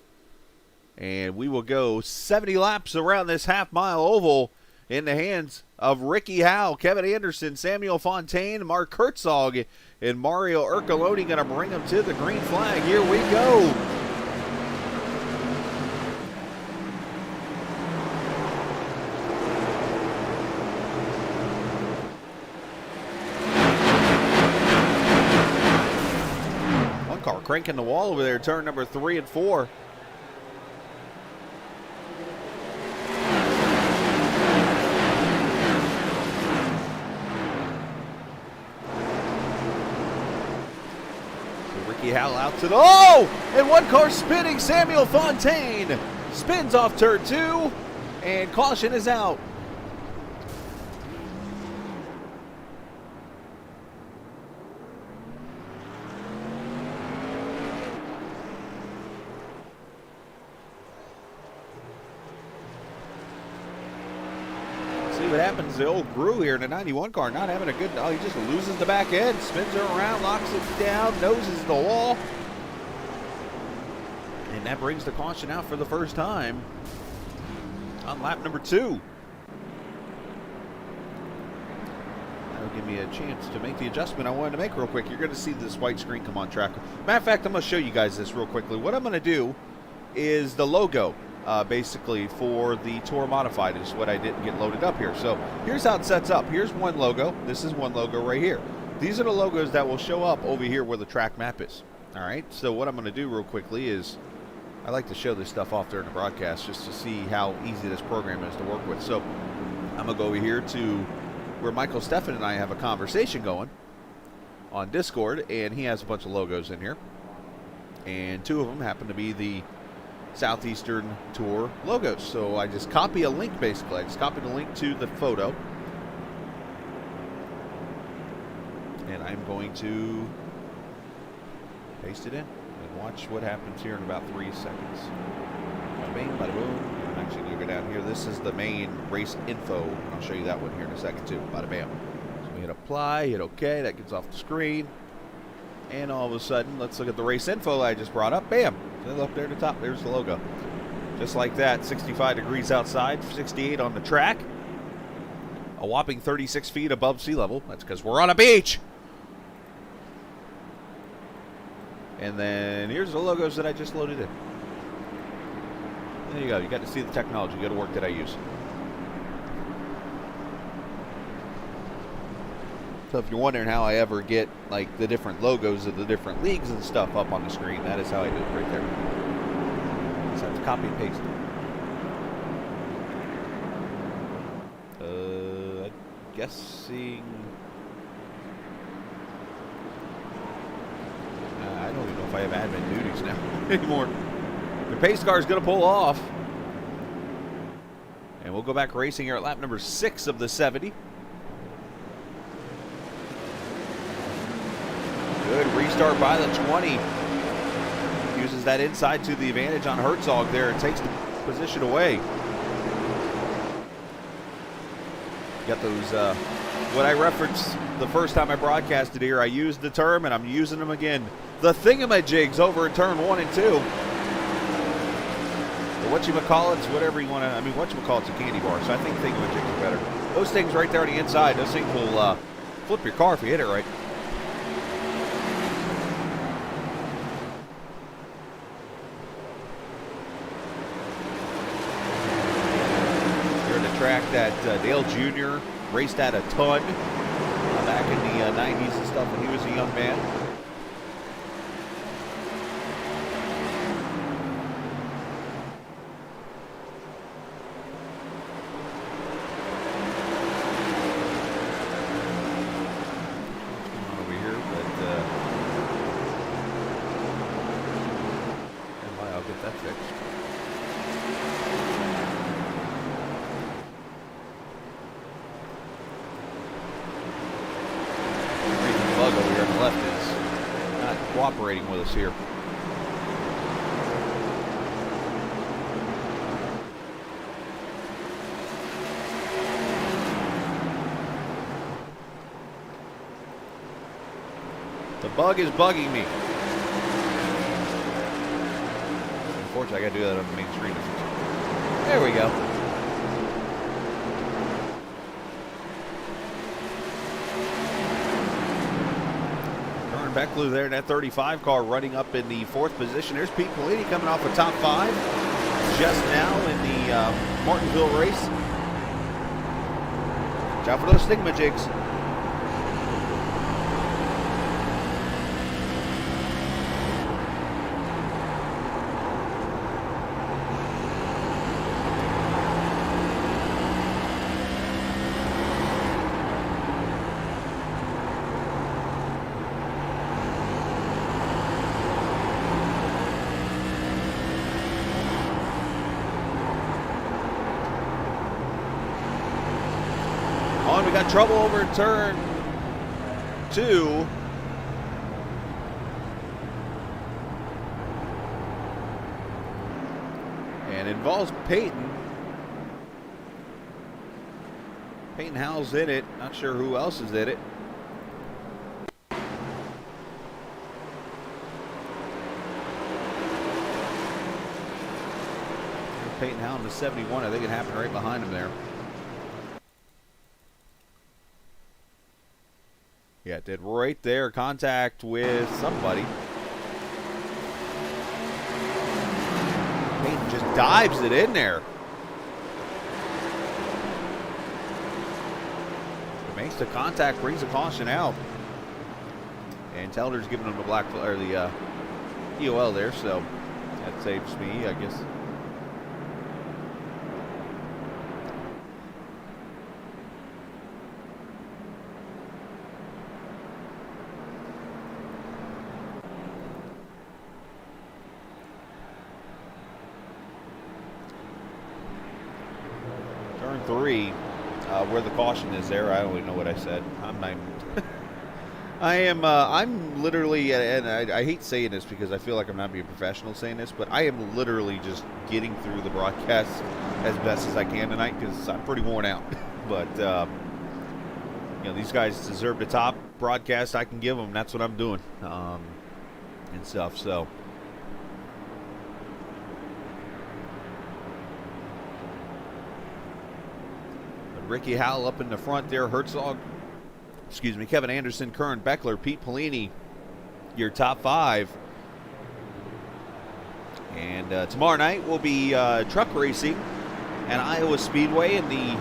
and we will go 70 laps around this half-mile oval in the hands of Ricky Howe, Kevin Anderson, Samuel Fontaine, Mark Herzog, and Mario Ercoloni going to bring them to the green flag. Here we go. Car cranking the wall over there, turn number 3 and 4. So Ricky Howe out to the, and one car spinning. Samuel Fontaine spins off turn 2, and caution is out. What happens, the old Gru here in the 91 car, not having a good, he just loses the back end, spins her around, locks it down, noses the wall. And that brings the caution out for the first time on lap number 2. That'll give me a chance to make the adjustment I wanted to make real quick. You're going to see this white screen come on track. Matter of fact, I'm going to show you guys this real quickly. What I'm going to do is the logo. Basically for the Tour Modified is what I didn't get loaded up here. So here's how it sets up. Here's one logo. This is one logo right here. These are the logos that will show up over here where the track map is. All right, so what I'm going to do real quickly is I like to show this stuff off during the broadcast just to see how easy this program is to work with. So I'm going to go over here to where Michael Steffen and I have a conversation going on Discord, and he has a bunch of logos in here. And 2 of them happen to be the Southeastern Tour logos. So I just copy a link, basically. I just copied a link to the photo. And I'm going to paste it in and watch what happens here in about 3 seconds. Bada bing, bada boom. I'm actually going to go down here. This is the main race info. I'll show you that one here in a second too. Bada bam. So we hit apply, hit OK. That gets off the screen. And all of a sudden, let's look at the race info I just brought up. Bam. Up there at the top, there's the logo. Just like that, 65 degrees outside, 68 on the track. A whopping 36 feet above sea level. That's because we're on a beach. And then here's the logos that I just loaded in. There you go. You got to see the technology. You got to work that I use. So if you're wondering how I ever get like the different logos of the different leagues and stuff up on the screen, that is how I do it right there. Just have to copy and paste it. I'm guessing. I don't even know if I have admin duties now anymore. The pace car is going to pull off. And we'll go back racing here at lap number 6 of the 70. Good restart by the 20. Uses that inside to the advantage on Herzog there and takes the position away. Got those, what I referenced the first time I broadcasted here, I used the term and I'm using them again. The thingamajigs over in turn 1 and 2. Or whatchamacallits, whatever you want to, I mean, whatchamacallit's a candy bar, so I think thingamajigs are better. Those things right there on the inside, those things will flip your car if you hit it right. Track that Dale Jr. raced at a ton back in the 90s and stuff when he was a young man. What's going on over here? But I'll get that fixed. Left is not cooperating with us here. The bug is bugging me. Unfortunately, I gotta do that on the main screen. There we go. Beckler there in that 35 car running up in the 4th position. There's Pete Politi coming off the top 5 just now in the Martinsville race. Watch out for those thingamajigs. We got trouble over in turn 2. And involves Peyton. Peyton Howell's in it. Not sure who else is in it. Peyton Howell in the 71. I think it happened right behind him there. Yeah, it did right there. Contact with somebody. Peyton just dives it in there. It makes the contact, brings the caution out. And Telder's giving him the black or the EOL there, so that saves me, I guess. 3, where the caution is there. I don't even know what I said. I'm not even I'm literally, and I hate saying this because I feel like I'm not being professional saying this, but I am literally just getting through the broadcast as best as I can tonight because I'm pretty worn out. But, you know, these guys deserve the top broadcast I can give them. That's what I'm doing, and stuff, so. But Ricky Howell up in the front there, Herzog. Excuse me, Kevin Anderson, Curran Beckler, Pete Polini, your top 5. And tomorrow night will be truck racing at Iowa Speedway in the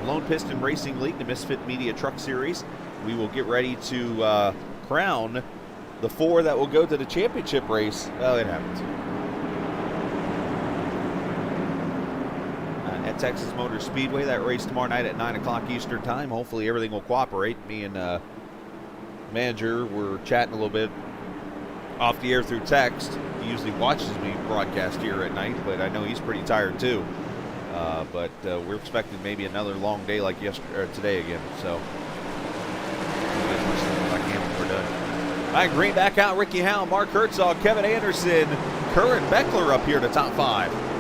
Blown Piston Racing League, the Misfit Media Truck Series. We will get ready to crown the 4 that will go to the championship race. Well, it happens. At Texas Motor Speedway, that race tomorrow night at 9 o'clock Eastern Time. Hopefully everything will cooperate. Me and manager were chatting a little bit off the air through text. He usually watches me broadcast here at night, but I know he's pretty tired too. But we're expecting maybe another long day like yesterday or today again. So we'll get as much sleep as I can when we're done. All right, Green back out. Ricky Howell, Mark Herzog, Kevin Anderson, Curran Beckler up here to top 5.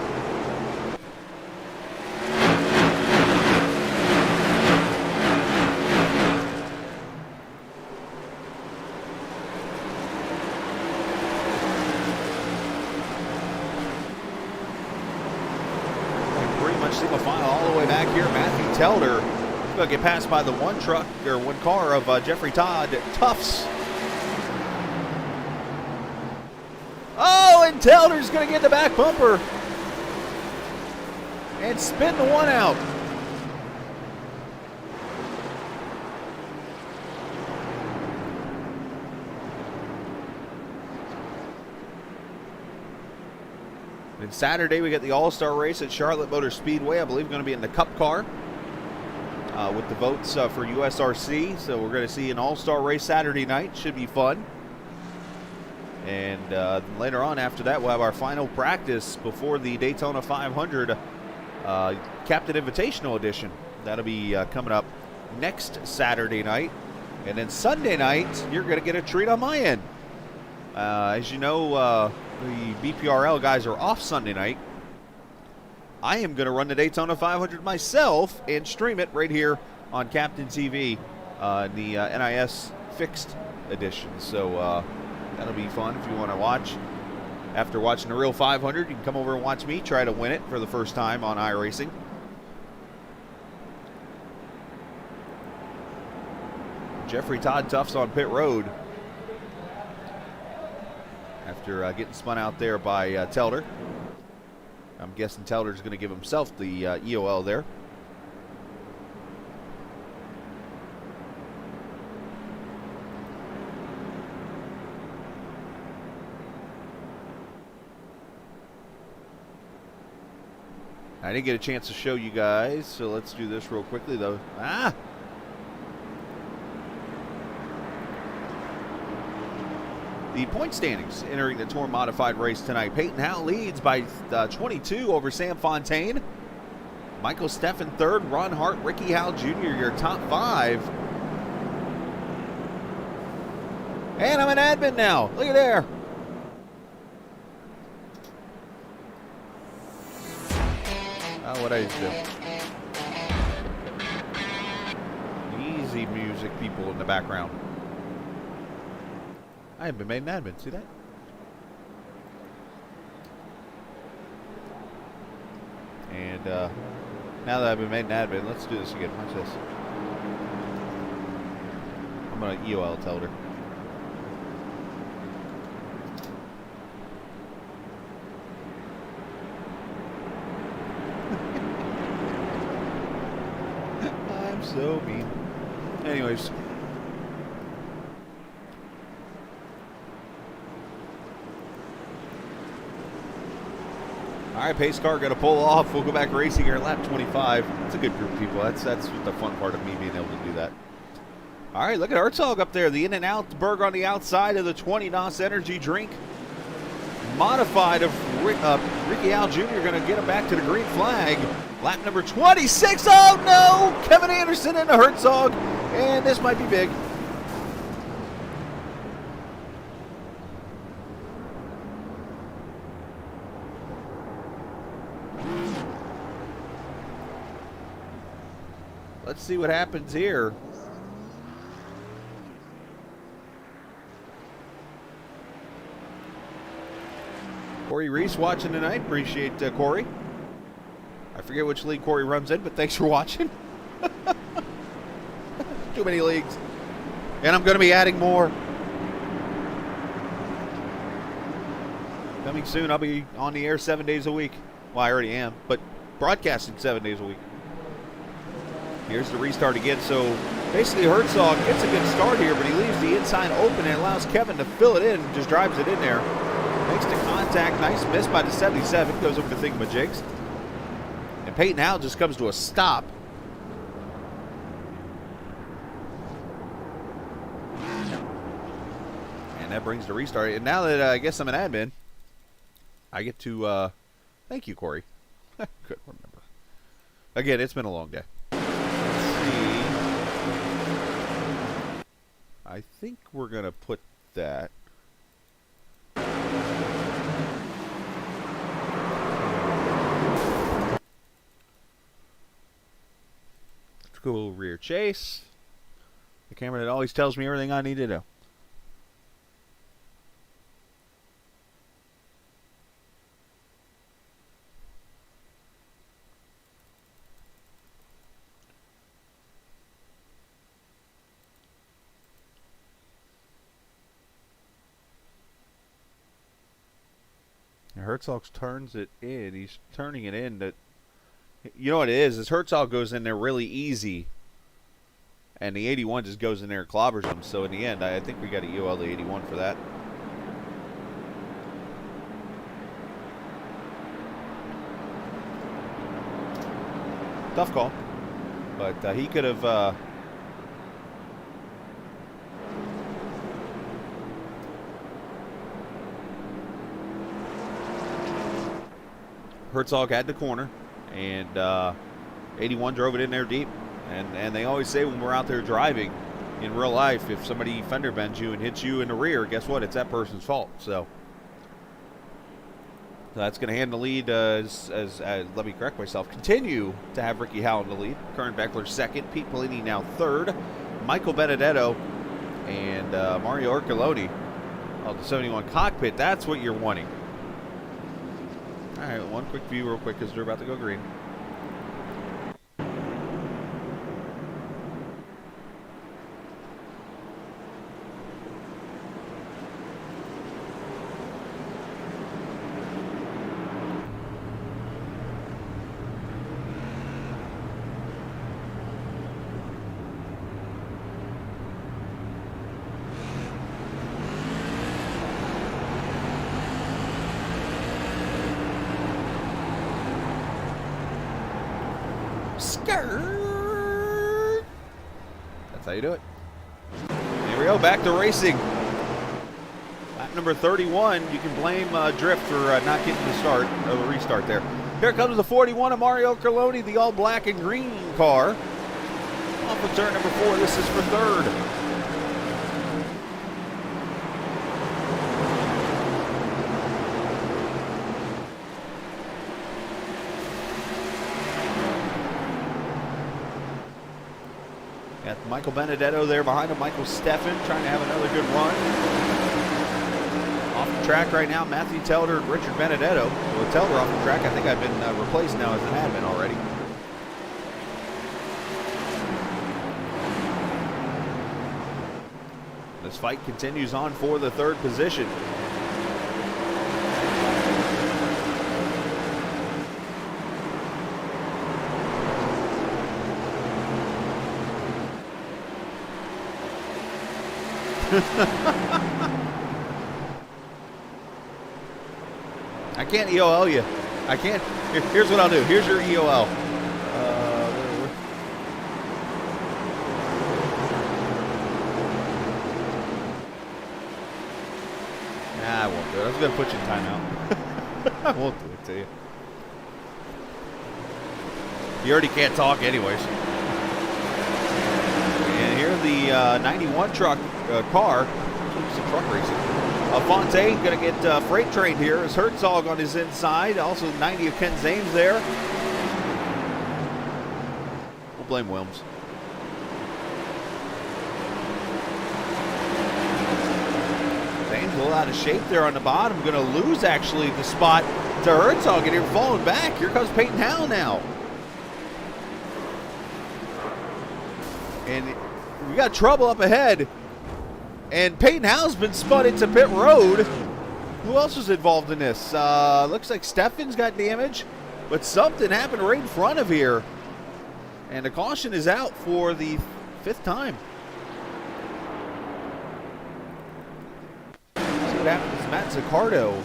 Single file all the way back here. Matthew Telder is going to get passed by the one car of Jeffrey Todd Tufts. Oh, and Telder's going to get the back bumper and spin the one out. And Saturday, we get the All-Star race at Charlotte Motor Speedway. I believe going to be in the Cup car with the votes for USRC. So we're going to see an All-Star race Saturday night. Should be fun. And later on after that, we'll have our final practice before the Daytona 500 Captain Invitational Edition. That'll be coming up next Saturday night. And then Sunday night, you're going to get a treat on my end. As you know, the BPRL guys are off Sunday night. I am going to run the Daytona 500 myself and stream it right here on Captain TV, the NIS Fixed Edition. So that'll be fun if you want to watch. After watching the real 500, you can come over and watch me try to win it for the first time on iRacing. Jeffrey Todd Tufts on pit road after getting spun out there by Telder. I'm guessing Telder's going to give himself the EOL there. I didn't get a chance to show you guys, so let's do this real quickly though. The point standings entering the Tour Modified race tonight. Peyton Howell leads by 22 over Sam Fontaine. Michael Steffen third. Ron Hart, Ricky Howell Jr. your top 5. And I'm an admin now. Look at there. Oh, what I used to do. Easy music, people in the background. I haven't been made an admin. See that? And now that I've been made an admin, let's do this again. Watch this. I'm going to EOL Telder. I'm so mean. Anyways. All right, pace car going to pull off. We'll go back racing here at lap 25. It's a good group of people. That's the fun part of me being able to do that. All right, look at Herzog up there. The In-N-Out burger on the outside of the 20 NOS energy drink. Modified of Ricky Howell Jr. going to get him back to the green flag. Lap number 26. Oh no! Kevin Anderson and a Herzog. And this might be big. Let's see what happens here. Corey Reese watching tonight. Appreciate Corey. I forget which league Corey runs in, but thanks for watching. Too many leagues. And I'm going to be adding more. Coming soon, I'll be on the air 7 days a week. Well, I already am, but broadcasting 7 days a week. Here's the restart again. So basically Herzog gets a good start here, but he leaves the inside open and allows Kevin to fill it in and just drives it in there. Makes the contact. Nice miss by the 77. Goes over to Thingamajigs. And Peyton Howell just comes to a stop. And that brings the restart. And now that I guess I'm an admin, I get to, thank you, Corey. I couldn't remember. Again, it's been a long day. I think we're going to put that. Let's go rear chase. The camera that always tells me everything I need to know. Herzog turns it in. He's turning it in. That, you know what it is Herzog goes in there really easy, and the 81 just goes in there and clobbers him. So in the end, I think we got to EOL the 81 for that. Tough call, but he could have. Herzog had the corner, and 81 drove it in there deep. And they always say when we're out there driving in real life, if somebody fender bends you and hits you in the rear, guess what? It's that person's fault. So that's going to hand the lead as let me correct myself. Continue to have Ricky Howell in the lead. Kern Beckler second. Pete Polini now third. Michael Benedetto and Mario Ercoloni. Oh, the 71 cockpit. That's what you're wanting. All right, one quick view real quick because they're about to go green. That's how you do it. Here we go, back to racing. Lap number 31. You can blame Drift for not getting the start of a restart there. Here comes the 41 of Mario Carloni, the all black and green car. Off of turn number 4. This is for third. Got Michael Benedetto there behind him. Michael Steffen trying to have another good run. Off the track right now, Matthew Telder and Richard Benedetto. With Telder off the track, I think I've been replaced now as an admin already. This fight continues on for the third position. I can't EOL you. I can't. Here's what I'll do. Here's your EOL. Nah, I won't do it. I was going to put you in timeout. I won't do it to you. You already can't talk anyways. And here the 91 truck car, it's a truck racing. Fontaine going to get freight trained here as Herzog on his inside. Also 90 of Ken Zames there. We'll blame Wilms. Zames a little out of shape there on the bottom. Going to lose actually the spot to Herzog, and here falling back. Here comes Peyton Howell now. And we got trouble up ahead. And Peyton Howell's been spun into pit road. Who else was involved in this? Looks like Steffen's got damage, but something happened right in front of here. And the caution is out for the 5th time. Let's see what happens to Matt Zaccardo.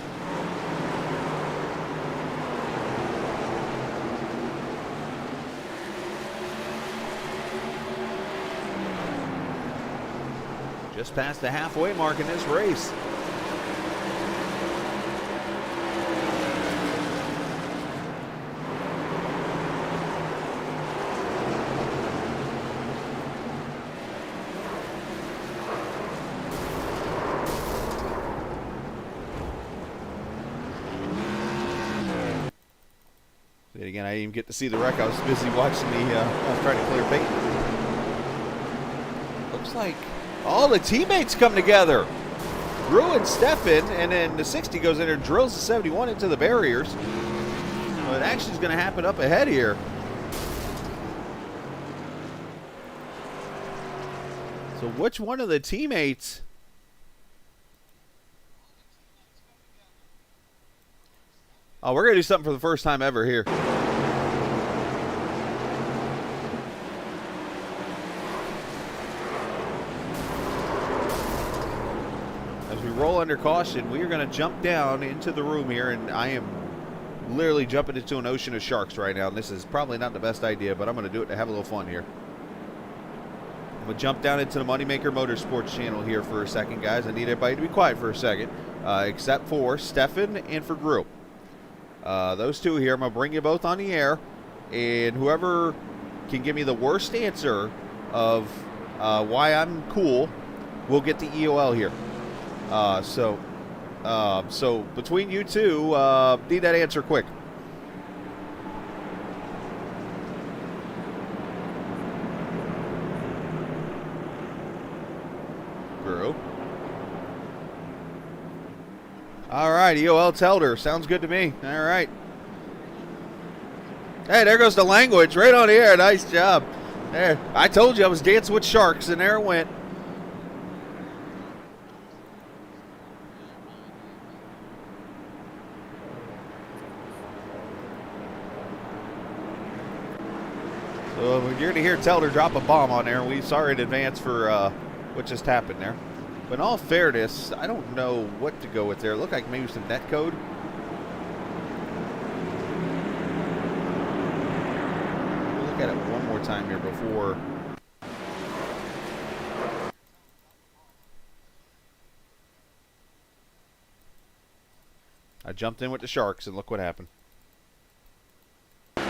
Just past the halfway mark in this race. Again, I didn't even get to see the wreck. I was busy watching I was trying to clear Peyton. Looks like all the teammates come together. Drew and Steffen, and then the 60 goes in there and drills the 71 into the barriers. But action's going to happen up ahead here. So which one of the teammates? Oh, we're going to do something for the first time ever here. As we roll under caution, we are going to jump down into the room here, and I am literally jumping into an ocean of sharks right now. And this is probably not the best idea, but I'm going to do it to have a little fun here. I'm going to jump down into the Moneymaker Motorsports channel here for a second, guys. I need everybody to be quiet for a second, except for Steffen and for Drew. Those two here, I'm going to bring you both on the air, and whoever can give me the worst answer of why I'm cool will get the EOL here. So between you two, need that answer quick. Drew. All right, EOL Telder. Sounds good to me. All right. Hey, there goes the language right on the air. Nice job. There. I told you I was dancing with sharks, and there it went. So you're going to hear Telder drop a bomb on there. We're sorry in advance for what just happened there. But in all fairness, I don't know what to go with there. It looked like maybe some net code. We'll look at it one more time here before. I jumped in with the sharks, and look what happened. Go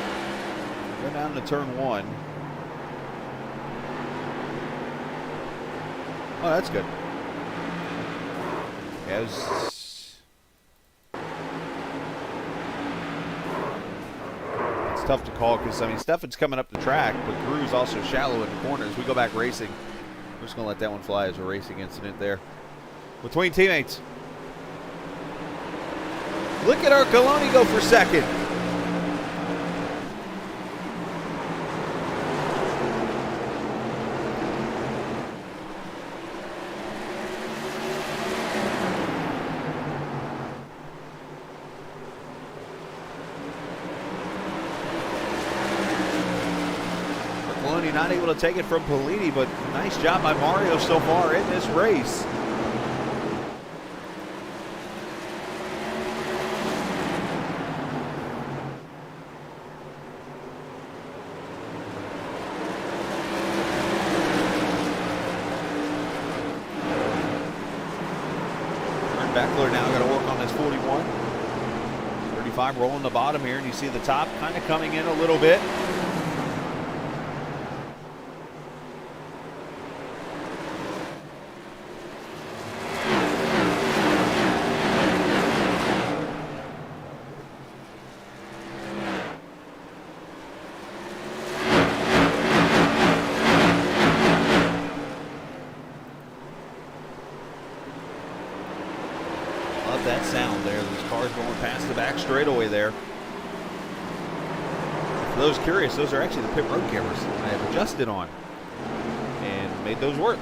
down to turn 1. Oh, that's good. It's tough to call because, I mean, Steffen's coming up the track, but Drew's also shallow in the corners. We go back racing. We're just going to let that one fly as a racing incident there. Between teammates. Look at Arcoloni go for second. Not able to take it from Politi, but nice job by Mario so far in this race. Beckler now got to work on this 41. 35 rolling the bottom here, and you see the top kind of coming in a little bit. that sound there. Those cars going past the back straightaway there. For those curious, those are actually the pit road cameras I have adjusted on and made those work.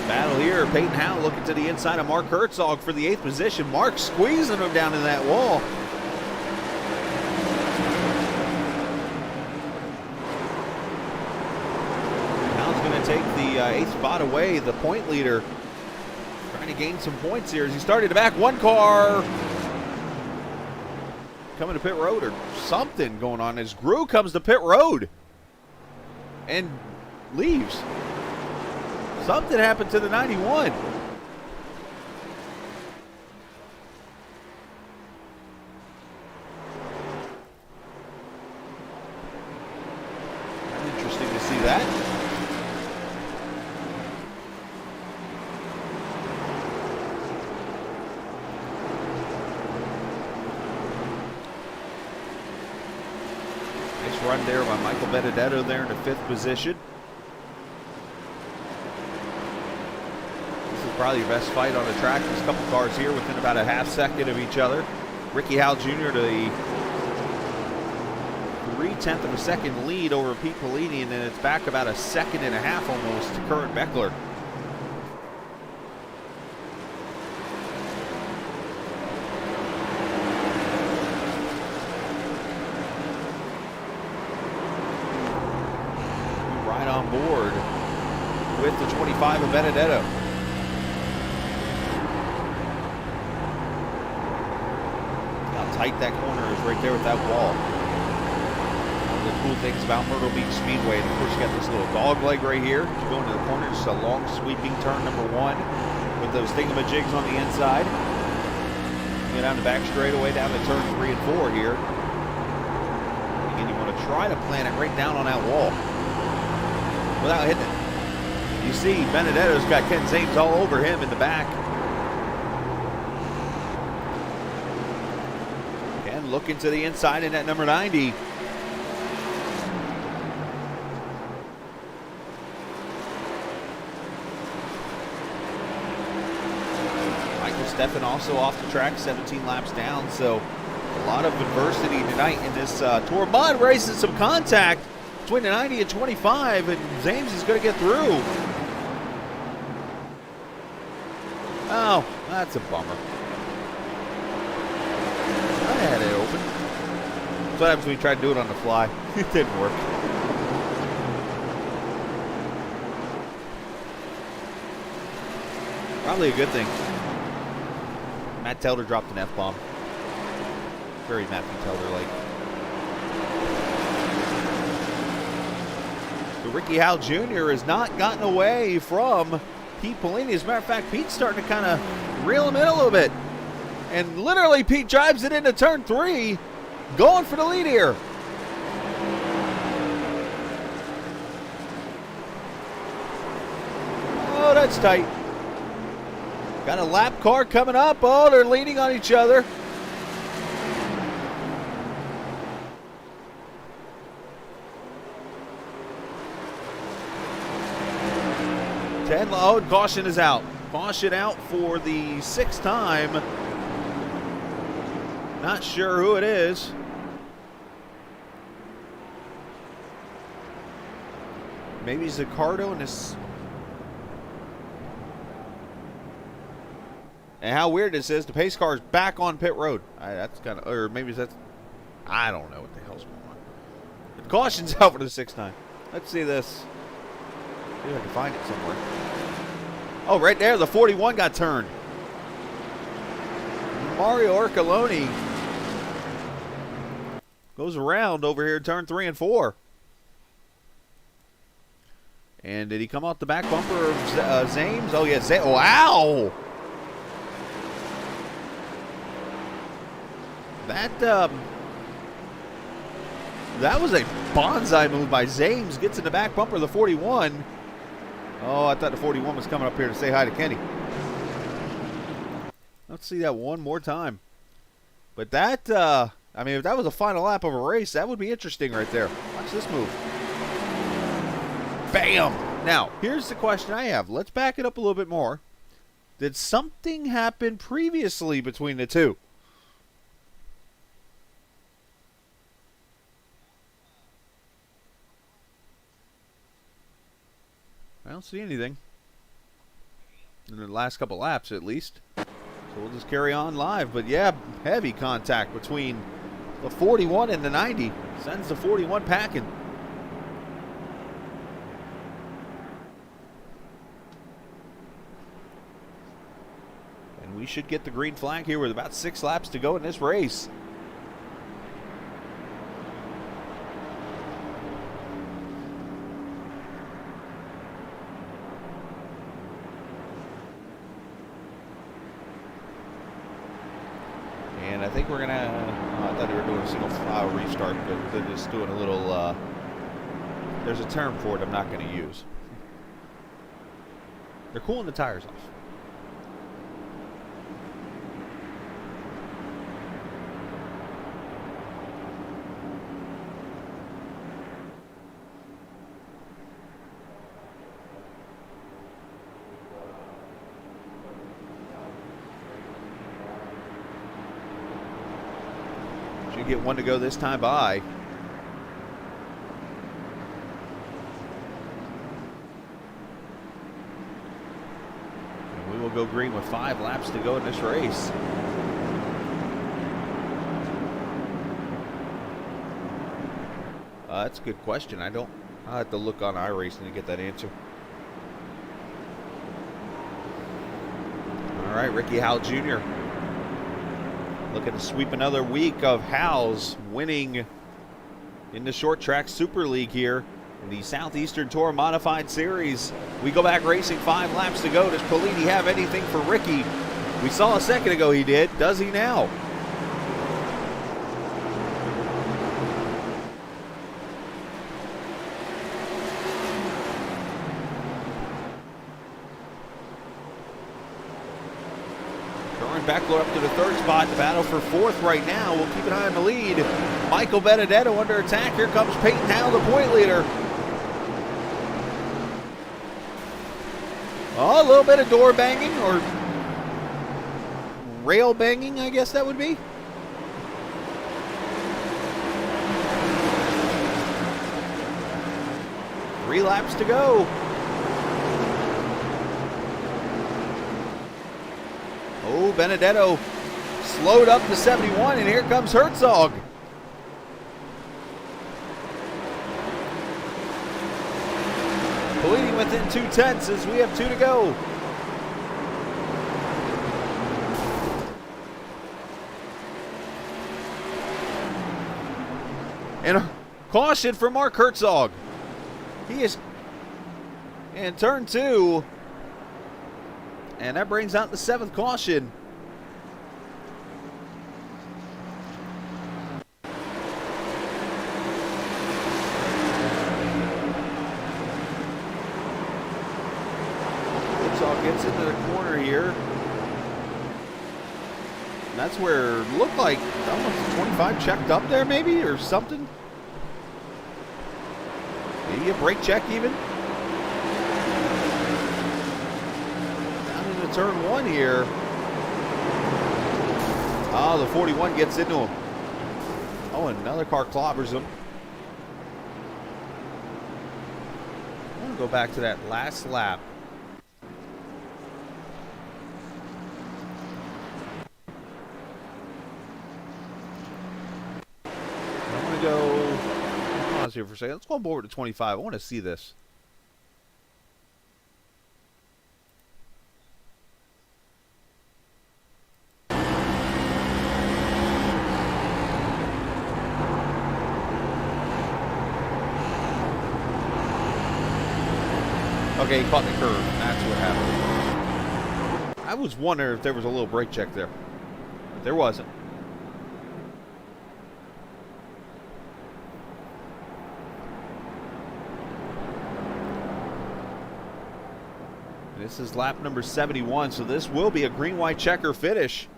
Battle here. Peyton Howe looking to the inside of Mark Herzog for the 8th position. Mark squeezing him down in that wall. Howe's going to take the 8th spot away. The point leader trying to gain some points here as he started to back one car. Coming to pit road or something going on as Gru comes to pit road and leaves. Something happened to the 91. Interesting to see that. Nice run there by Michael Benedetto there in the 5th position. Probably your best fight on the track. There's a couple cars here within about a half second of each other. Ricky Howell Jr. to the 0.3 of a second lead over Pete Polini, and then it's back about a second and a half almost to Kurt Beckler. Right on board with the 25 of Benedetto. Tight that corner is right there with that wall. One of the cool things about Myrtle Beach Speedway, and of course you got this little dog leg right here. As you go into the corner, just a long sweeping turn number 1 with those thingamajigs on the inside. Get down the back straightaway down to turn 3 and 4 here. Again, you want to try to plant it right down on that wall without hitting it. You see Benedetto's got Ken Zames all over him in the back. Looking to the inside in that number 90. Michael Steffen also off the track, 17 laps down, so a lot of adversity tonight in this Tour Mud race and some contact between the 90 and 25, and Zames is going to get through. Oh, that's a bummer. I had it open. That's what happens when you try to do it on the fly. It didn't work. Probably a good thing. Matt Telder dropped an F-bomb. Very Matthew Telder-like. So Ricky Howell Jr. has not gotten away from Pete Polini. As a matter of fact, Pete's starting to kind of reel him in a little bit. And literally, Pete drives it into turn 3, going for the lead here. Oh, that's tight. Got a lap car coming up. Oh, they're leaning on each other. Oh, caution is out. Caution out for the 6th time. Not sure who it is. Maybe Zaccardo and this. And how weird this is, the pace car is back on pit road. That's kind of, or maybe that's, I don't know what the hell's going on. The caution's out for the 6th time. Let's see this. See if I can find it somewhere. Oh, right there, the 41 got turned. Mario Orcoloni goes around over here, turn 3 and 4. And did he come off the back bumper of Zames? Oh, yeah, Zames. Wow! That was a bonsai move by Zames. Gets in the back bumper of the 41. Oh, I thought the 41 was coming up here to say hi to Kenny. Let's see that one more time. But that, I mean, if that was a final lap of a race, that would be interesting right there. Watch this move. Bam! Now, here's the question I have. Let's back it up a little bit more. Did something happen previously between the two? I don't see anything. In the last couple laps, at least. So we'll just carry on live. But yeah, heavy contact between the 41 and the 90. Sends the 41 packing. And we should get the green flag here with about 6 laps to go in this race. And I think we're going to, I thought they were doing a single file restart, but they're just doing a little, there's a term for it I'm not going to use. They're cooling the tires off. Should get one to go this time by. And we will go green with 5 laps to go in this race. That's a good question. I'll have to look on iRacing to get that answer. All right, Ricky Howell Jr. looking to sweep another week of Howell's winning in the Short Track Super League here in the Southeastern Tour Modified Series. We go back racing, 5 laps to go. Does Politi have anything for Ricky? We saw a second ago he did. Does he now? Beckler up to the 3rd spot. The battle for 4th right now. We'll keep an eye on the lead. Michael Benedetto under attack. Here comes Peyton Howell, the point leader. Oh, a little bit of door banging or rail banging, I guess that would be. Three laps to go. Oh, Benedetto slowed up to 71, and here comes Herzog. Politi within 2/10 as we have 2 to go. And a caution for Mark Herzog. He is in turn 2. And that brings out the 7th caution. Herzog gets into the corner here. And that's where it looked like, I don't know if 25 checked up there maybe or something. Maybe a brake check even. Turn 1 here. Oh, the 41 gets into him. Oh, another car clobbers him. I want to go back to that last lap. I want to go, pause here for a second. Let's go on board to 25. I want to see this. Okay, he caught the curve. That's what happened. I was wondering if there was a little brake check there. But there wasn't. This is lap number 71, so this will be a green-white checker finish.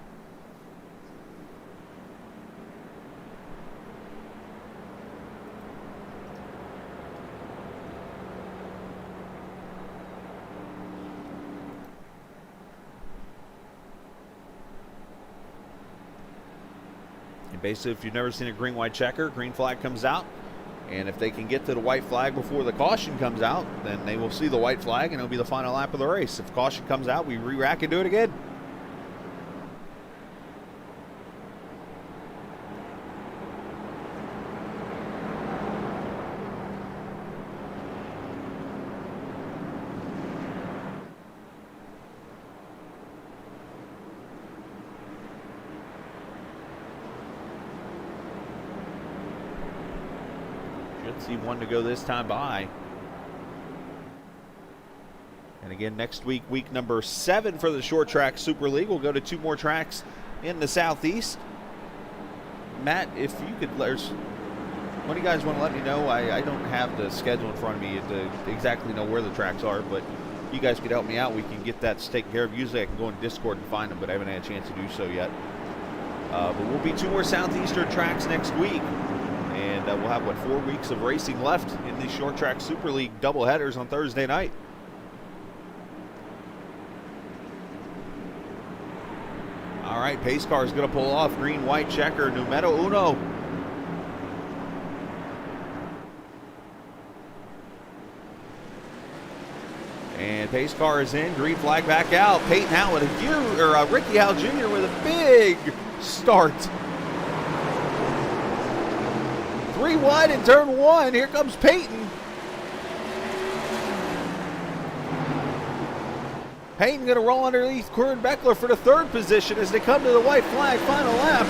And basically, if you've never seen a green-white checker, green flag comes out. And if they can get to the white flag before the caution comes out, then they will see the white flag, and it'll be the final lap of the race. If caution comes out, we re-rack and do it again. See one to go this time by. And again, next week, week number 7 for the Short Track Super League. We'll go to 2 more tracks in the Southeast. Matt, if you could, what do you guys want to let me know? I don't have the schedule in front of me to exactly know where the tracks are, but you guys could help me out. We can get that taken care of. Usually I can go in Discord and find them, but I haven't had a chance to do so yet. But we'll be 2 more Southeastern tracks next week. And we'll have, 4 weeks of racing left in the Short Track Super League doubleheaders on Thursday night. All right, pace car is going to pull off. Green, white checker, numero uno. And pace car is in. Green flag back out. Peyton Howe with Ricky Howe Jr. with a big start. 3 wide in turn 1. Here comes Peyton. Peyton going to roll underneath Corin Beckler for the 3rd position as they come to the white flag final lap.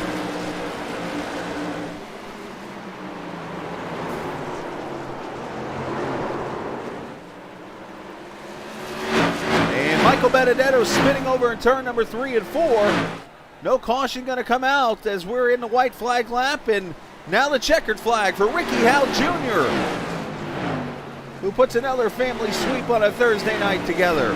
And Michael Benedetto spinning over in turn number 3 and 4. No caution going to come out as we're in the white flag lap, and now the checkered flag for Ricky Howe Jr., who puts another family sweep on a Thursday night together.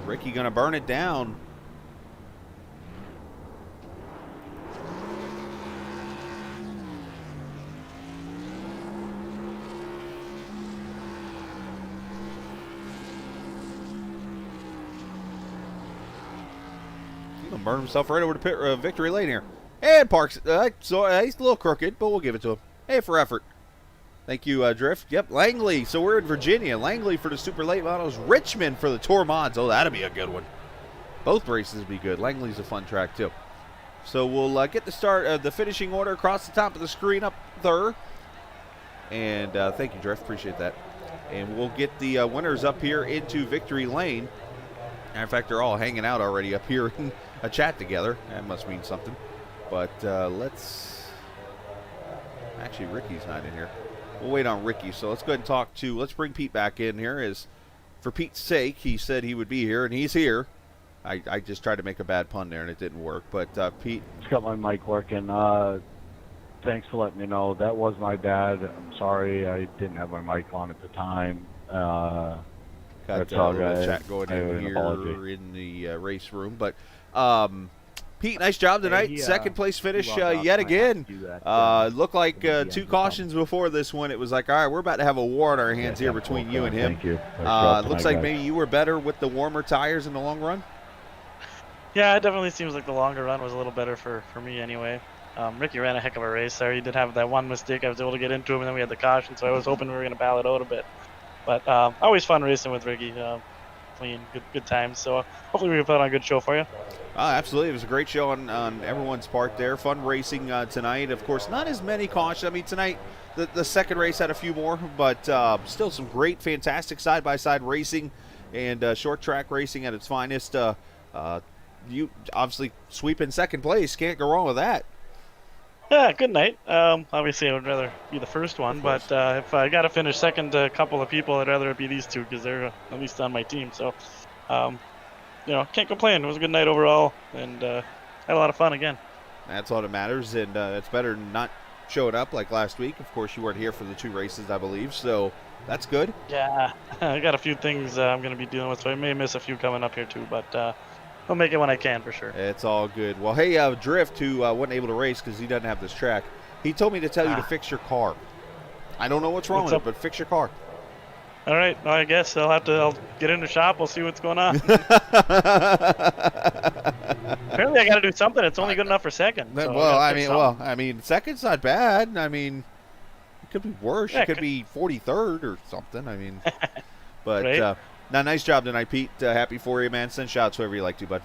Ricky gonna burn it down. He's gonna burn himself right over to victory lane here. And parks. So he's a little crooked, but we'll give it to him. Hey, for effort. Thank you, Drift. Yep, Langley. So we're in Virginia. Langley for the Super Late Models. Richmond for the Tour Mods. Oh, that'll be a good one. Both races will be good. Langley's a fun track, too. So we'll get the finishing order across the top of the screen up there. And thank you, Drift. Appreciate that. And we'll get the winners up here into victory lane. In fact, they're all hanging out already up here in a chat together. That must mean something. But let's... Actually, Ricky's not in here. We'll wait on Ricky, so let's go ahead and talk to, let's bring Pete back in here. As for Pete's sake, he said he would be here, and he's here. I just tried to make a bad pun there, and it didn't work. But Pete. Just got my mic working. Thanks for letting me know. That was my bad. I'm sorry I didn't have my mic on at the time. Got that's all, guys. Chat going in here in the race room. But Pete, nice job tonight. Second place finish yet again. Looked like 2 cautions before this one. It was like, all right, we're about to have a war on our hands here between you and him. Thank you. Looks like maybe you were better with the warmer tires in the long run. Yeah, it definitely seems like the longer run was a little better for me anyway. Ricky ran a heck of a race there. He did have that one mistake. I was able to get into him, and then we had the caution, so I was hoping we were going to battle it out a bit. But always fun racing with Ricky. Clean, good times. So hopefully we can put on a good show for you. Absolutely. It was a great show on everyone's part there. Fun racing tonight. Of course, not as many cautions. I mean, tonight the second race had a few more, but still some great, fantastic side-by-side racing and short track racing at its finest. You obviously sweeping second place. Can't go wrong with that. Yeah, good night. Obviously, I would rather be the first one, but if I got to finish second to a couple of people, I'd rather it be these two because they're at least on my team. So, can't complain. It was a good night overall, and had a lot of fun again. That's all that matters, and it's better than not showing up like last week. Of course, you weren't here for the 2 races, I believe, so that's good. Yeah, I got a few things I'm going to be dealing with, so I may miss a few coming up here too, but I'll make it when I can for sure. It's all good. Well, hey, Drift, who wasn't able to race because he doesn't have this track, he told me to tell you to fix your car. I don't know what's wrong with it, but fix your car. All right, well, I guess I'll get in the shop. We'll see what's going on. Apparently, I got to do something. It's only good enough for second. So I mean, second's not bad. I mean, it could be worse. Yeah, it could be 43rd or something. I mean, but Right? now, nice job tonight, Pete. Happy for you, man. Send shots whoever you like to, bud.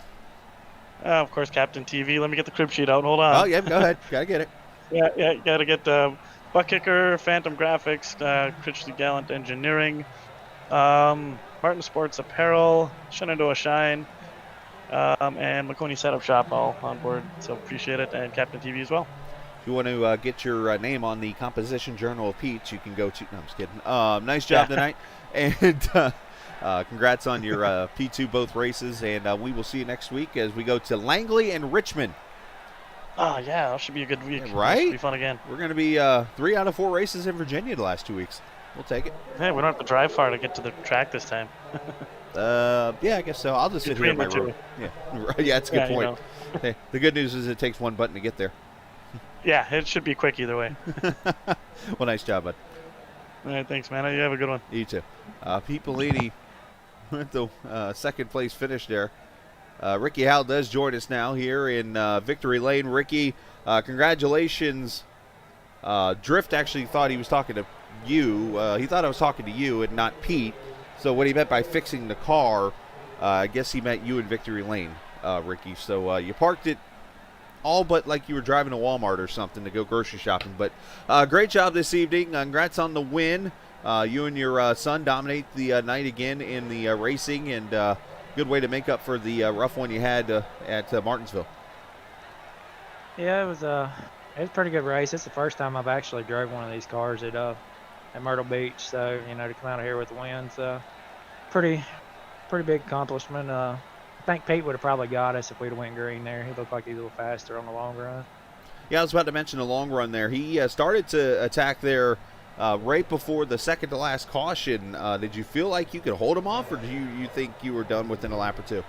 Of course, Captain TV. Let me get the crib sheet out. Hold on. Oh yeah, go ahead. Gotta get it. Yeah, got to get Butt Kicker, Phantom Graphics, Critchley Gallant Engineering, Martin Sports Apparel, Shenandoah Shine, and McConey Setup Shop all on board. So appreciate it, and Captain TV as well. If you want to get your name on the Composition Journal of Pete, you can go to. No, I'm just kidding. Nice job tonight, and congrats on your P2 both races. And we will see you next week as we go to Langley and Richmond. Oh yeah, that should be a good week. Right? Should be fun again. We're going to be 3 out of 4 races in Virginia the last 2 weeks. We'll take it. Hey, we don't have to drive far to get to the track this time. Yeah, I guess so. I'll just sit here in my room. Yeah, yeah, that's a good point. You know. Hey, the good news is it takes 1 button to get there. Yeah, it should be quick either way. Well, nice job, bud. All right, thanks, man. You have a good one. You too. Pete Bellini with the second place finish there. Ricky Howell does join us now here in Victory Lane. Ricky, congratulations. Drift actually thought he was talking to you. He thought I was talking to you and not Pete. So what he meant by fixing the car, I guess he meant you in Victory Lane, Ricky. So you parked it all but like you were driving to Walmart or something to go grocery shopping. But great job this evening. Congrats on the win. You and your son dominate the night again in the racing, and good way to make up for the rough one you had at Martinsville. Yeah, it was a pretty good race. It's the first time I've actually drove one of these cars at Myrtle Beach, so to come out of here with the wins, pretty big accomplishment. I think Pete would have probably got us if we'd have went green there. He looked like he was a little faster on the long run. Yeah, I was about to mention the long run there. He started to attack there right before the second to last caution. Did you feel like you could hold him off, or do you think you were done within a lap or two?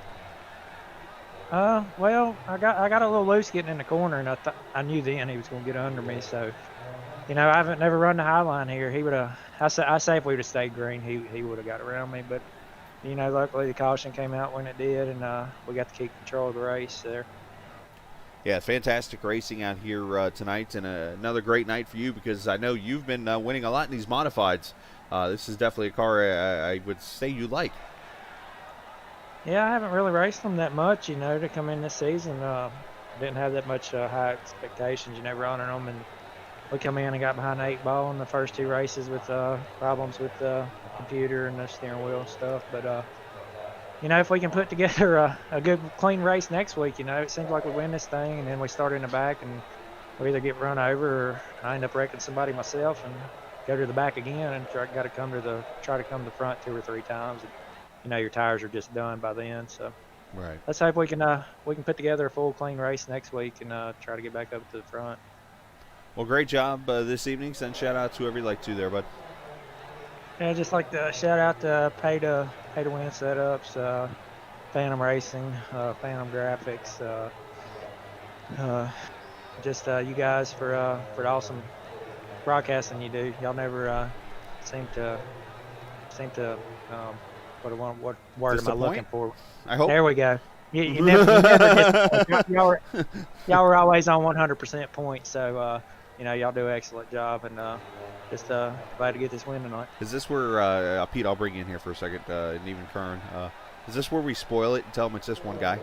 Well, I got a little loose getting in the corner, and I knew then he was going to get under me. So, I haven't never run the high line here. He would have. I say if we would have stayed green, he would have got around me. But, luckily the caution came out when it did, and we got to keep control of the race there. Yeah, fantastic racing out here tonight, and another great night for you because I know you've been winning a lot in these modifieds. This is definitely a car I would say you like. Yeah, I haven't really raced them that much, to come in this season. Didn't have that much high expectations, running them. And we come in and got behind the 8 ball in the first 2 races with problems with the computer and the steering wheel and stuff. But, if we can put together a good, clean race next week, it seems like we win this thing, and then we start in the back, and we either get run over or I end up wrecking somebody myself and go to the back again and try to come to the front 2 or 3 times. And, your tires are just done by then. So right. Let's hope we can put together a full, clean race next week and try to get back up to the front. Well, great job this evening. Send shout out to whoever you like to there, bud. Yeah, just like to shout out to Pay to Win Setups, Phantom Racing, Phantom Graphics, you guys for the awesome broadcasting you do. Y'all never seem to what word am I looking for? I hope. There we go. You never get, y'all were always on 100% points, so y'all do an excellent job, and just glad to get this win tonight. Is this where Pete? I'll bring you in here for a second, and even Kern. Is this where we spoil it and tell them it's just one guy?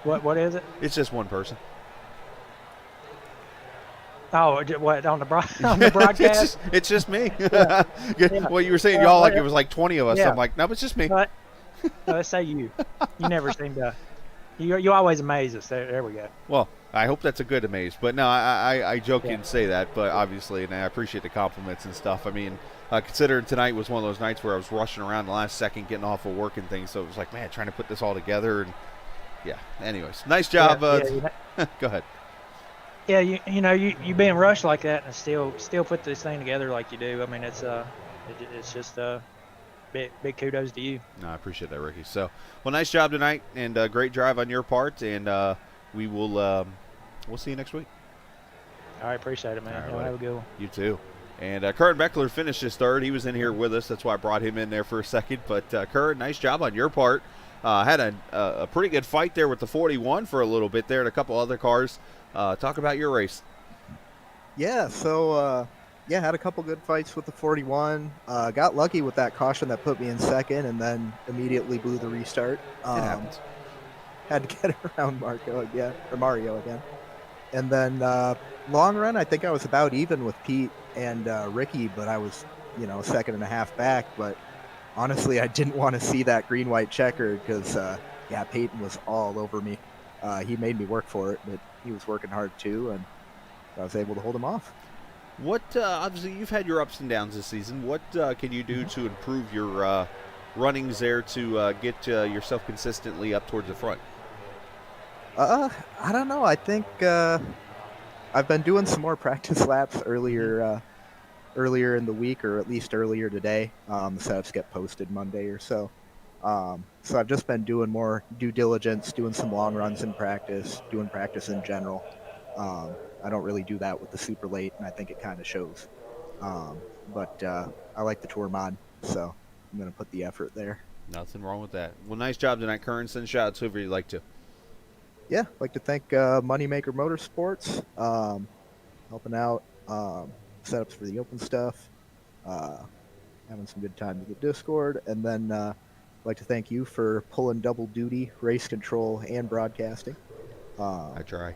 What is it? It's just one person. Oh, what on the broadcast? it's just me. Yeah. Well, you were saying y'all like it was like 20 of us. Yeah. So I'm like, no, it's just me. But let's say you. You never seem to. You always amaze us. There we go. Well, I hope that's a good amaze. But no, I joke and say that, but obviously, and I appreciate the compliments and stuff. I mean, considering tonight was one of those nights where I was rushing around the last second, getting off of work and things. So it was like, man, trying to put this all together. And yeah. Anyways, nice job. Go ahead. Yeah, you know you being rushed like that and still put this thing together like you do. I mean, it's just big kudos to you. No, I appreciate that, Ricky. So, well, nice job tonight, and great drive on your part, and we will we'll see you next week. All right, appreciate it, man. All right, Y'all buddy. have a good one. You too. And Curran Beckler finished his third. He was in here with us. That's why I brought him in there for a second. But Curran, nice job on your part. Had a pretty good fight there with the 41 for a little bit there and a couple other cars. Talk about your race. Yeah, so had a couple good fights with the 41. Got lucky with that caution that put me in second, and then immediately blew the restart. It happens. Had to get around Mario again, and then long run. I think I was about even with Pete and Ricky, but I was a second and a half back. But honestly, I didn't want to see that green-white checker because Peyton was all over me. He made me work for it, but he was working hard too, and I was able to hold him off. What obviously you've had your ups and downs this season. What can you do to improve your runnings there to get yourself consistently up towards the front? I don't know. I think I've been doing some more practice laps earlier in the week, or at least earlier today. The setups get posted Monday or so. So I've just been doing more due diligence, doing some long runs in practice, doing practice in general. I don't really do that with the super late, and I think it kind of shows. But I like the tour mod, so I'm going to put the effort there. Nothing wrong with that. Well, nice job tonight, Curran. Send shout-outs whoever you'd like to. Yeah, I'd like to thank Moneymaker Motorsports, helping out, setups for the open stuff, having some good times with the Discord, and then I'd like to thank you for pulling double duty, race control, and broadcasting. I try.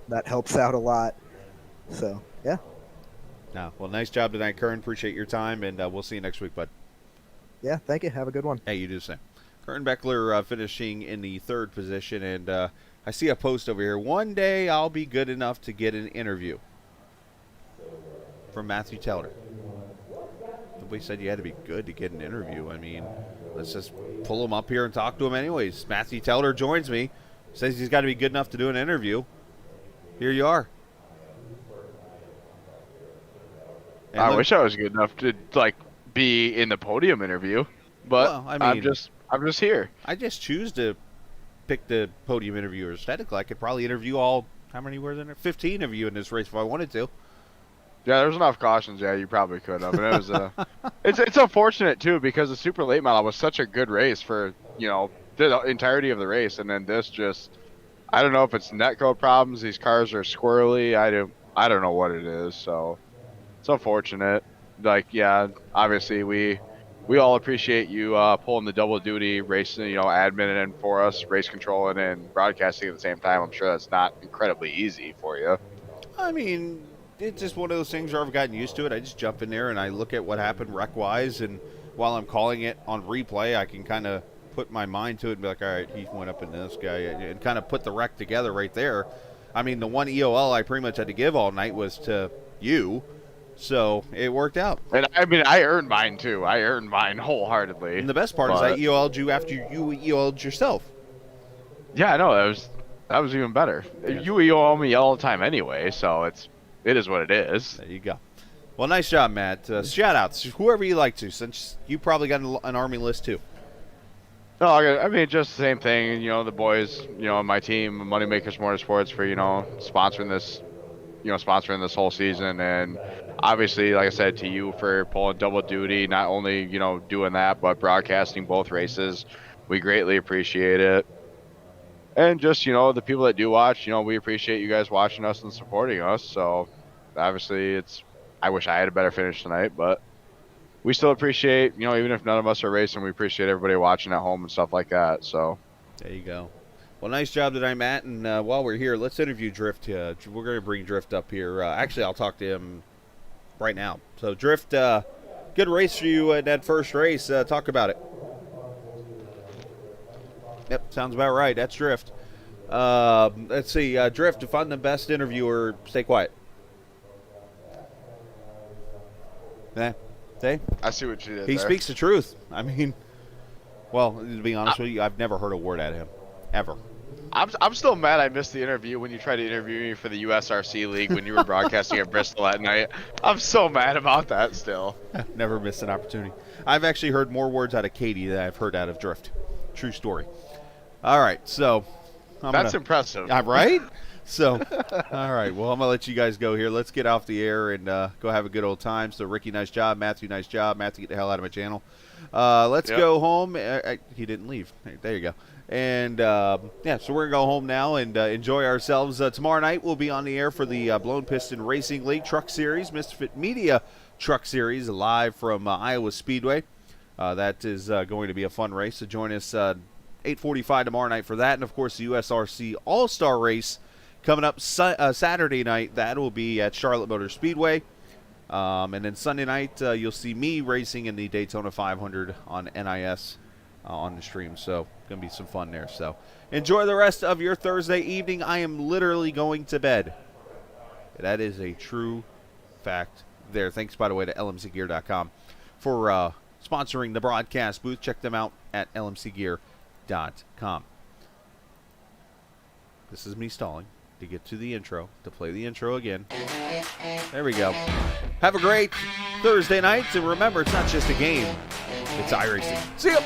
that helps out a lot. So, yeah. No, well, nice job tonight, Curran. Appreciate your time, and we'll see you next week, bud. Yeah, thank you. Have a good one. Hey, you do the same. Curran Beckler finishing in the third position, and I see a post over here. One day I'll be good enough to get an interview from Matthew Teller. Nobody said you had to be good to get an interview. I mean, let's just pull him up here and talk to him anyways. Matthew Teller joins me, says he's got to be good enough to do an interview. Here you are. And I look, wish I was good enough to be in the podium interview, but well, I mean, I'm just here. I just choose to pick the podium interviewers. Technically, I could probably interview all, how many were there? 15 of you in this race if I wanted to. Yeah, there's enough cautions. Yeah, you probably could have. And it was it's unfortunate too because the super late model was such a good race for the entirety of the race, and then this just, I don't know if it's netcode problems. These cars are squirrely. I don't know what it is. So it's unfortunate. Obviously we all appreciate you pulling the double duty, racing, admin in for us, race controlling and broadcasting at the same time. I'm sure that's not incredibly easy for you. I mean, it's just one of those things where I've gotten used to it. I just jump in there and I look at what happened wreck-wise, and while I'm calling it on replay, I can kind of put my mind to it and be like, all right, he went up in this guy, and kind of put the wreck together right there. I mean, the one EOL I pretty much had to give all night was to you, so it worked out. And I mean, I earned mine too. I earned mine wholeheartedly. And the best part is I EOL'd you after you EOL'd yourself. Yeah, I know. That was even better. Yeah. You EOL me all the time anyway, so it is what it is. There you go. Well, nice job, Matt. Shout-outs, whoever you like to, since you probably got an Army list too. No, I mean, just the same thing. The boys, my team, Moneymakers Motorsports, for sponsoring this whole season, and obviously, like I said, to you for pulling double duty, not only doing that, but broadcasting both races. We greatly appreciate it. And just the people that do watch, we appreciate you guys watching us and supporting us. So obviously, I wish I had a better finish tonight, but we still appreciate, even if none of us are racing, we appreciate everybody watching at home and stuff like that. So there you go. Well, nice job tonight, Matt. And while we're here, let's interview Drift. We're going to bring Drift up here. Actually, I'll talk to him right now. So, Drift, good race for you in that first race. Talk about it. Yep, sounds about right. That's Drift. Let's see. Drift, to find the best interviewer, stay quiet. See? I see what you did He there. speaks the truth. I mean, well, to be honest with you, I've never heard a word out of him. Ever. I'm still mad I missed the interview when you tried to interview me for the USRC League when you were broadcasting at Bristol at night. I'm so mad about that still. Never missed an opportunity. I've actually heard more words out of Katie than I've heard out of Drift. True story. All right, so That's impressive. Right? So, all right. Well, I'm gonna let you guys go here. Let's get off the air and go have a good old time. So, Ricky, nice job. Matthew, nice job. Matthew, get the hell out of my channel. Let's go home. He didn't leave. There you go. And yeah, so we're gonna go home now and enjoy ourselves. Tomorrow night we'll be on the air for the Blown Piston Racing League Truck Series, Misfit Media Truck Series, live from Iowa Speedway. That is going to be a fun race. So join us 8:45 tomorrow night for that, and of course the USRC All-Star Race coming up Saturday night. That will be at Charlotte Motor Speedway. And then Sunday night, you'll see me racing in the Daytona 500 on NIS on the stream. So, going to be some fun there. So, enjoy the rest of your Thursday evening. I am literally going to bed. That is a true fact there. Thanks, by the way, to lmcgear.com for sponsoring the broadcast booth. Check them out at lmcgear.com. This is me stalling to get to the intro, to play the intro again. There we go. Have a great Thursday night, and remember, it's not just a game, it's iRacing. See ya!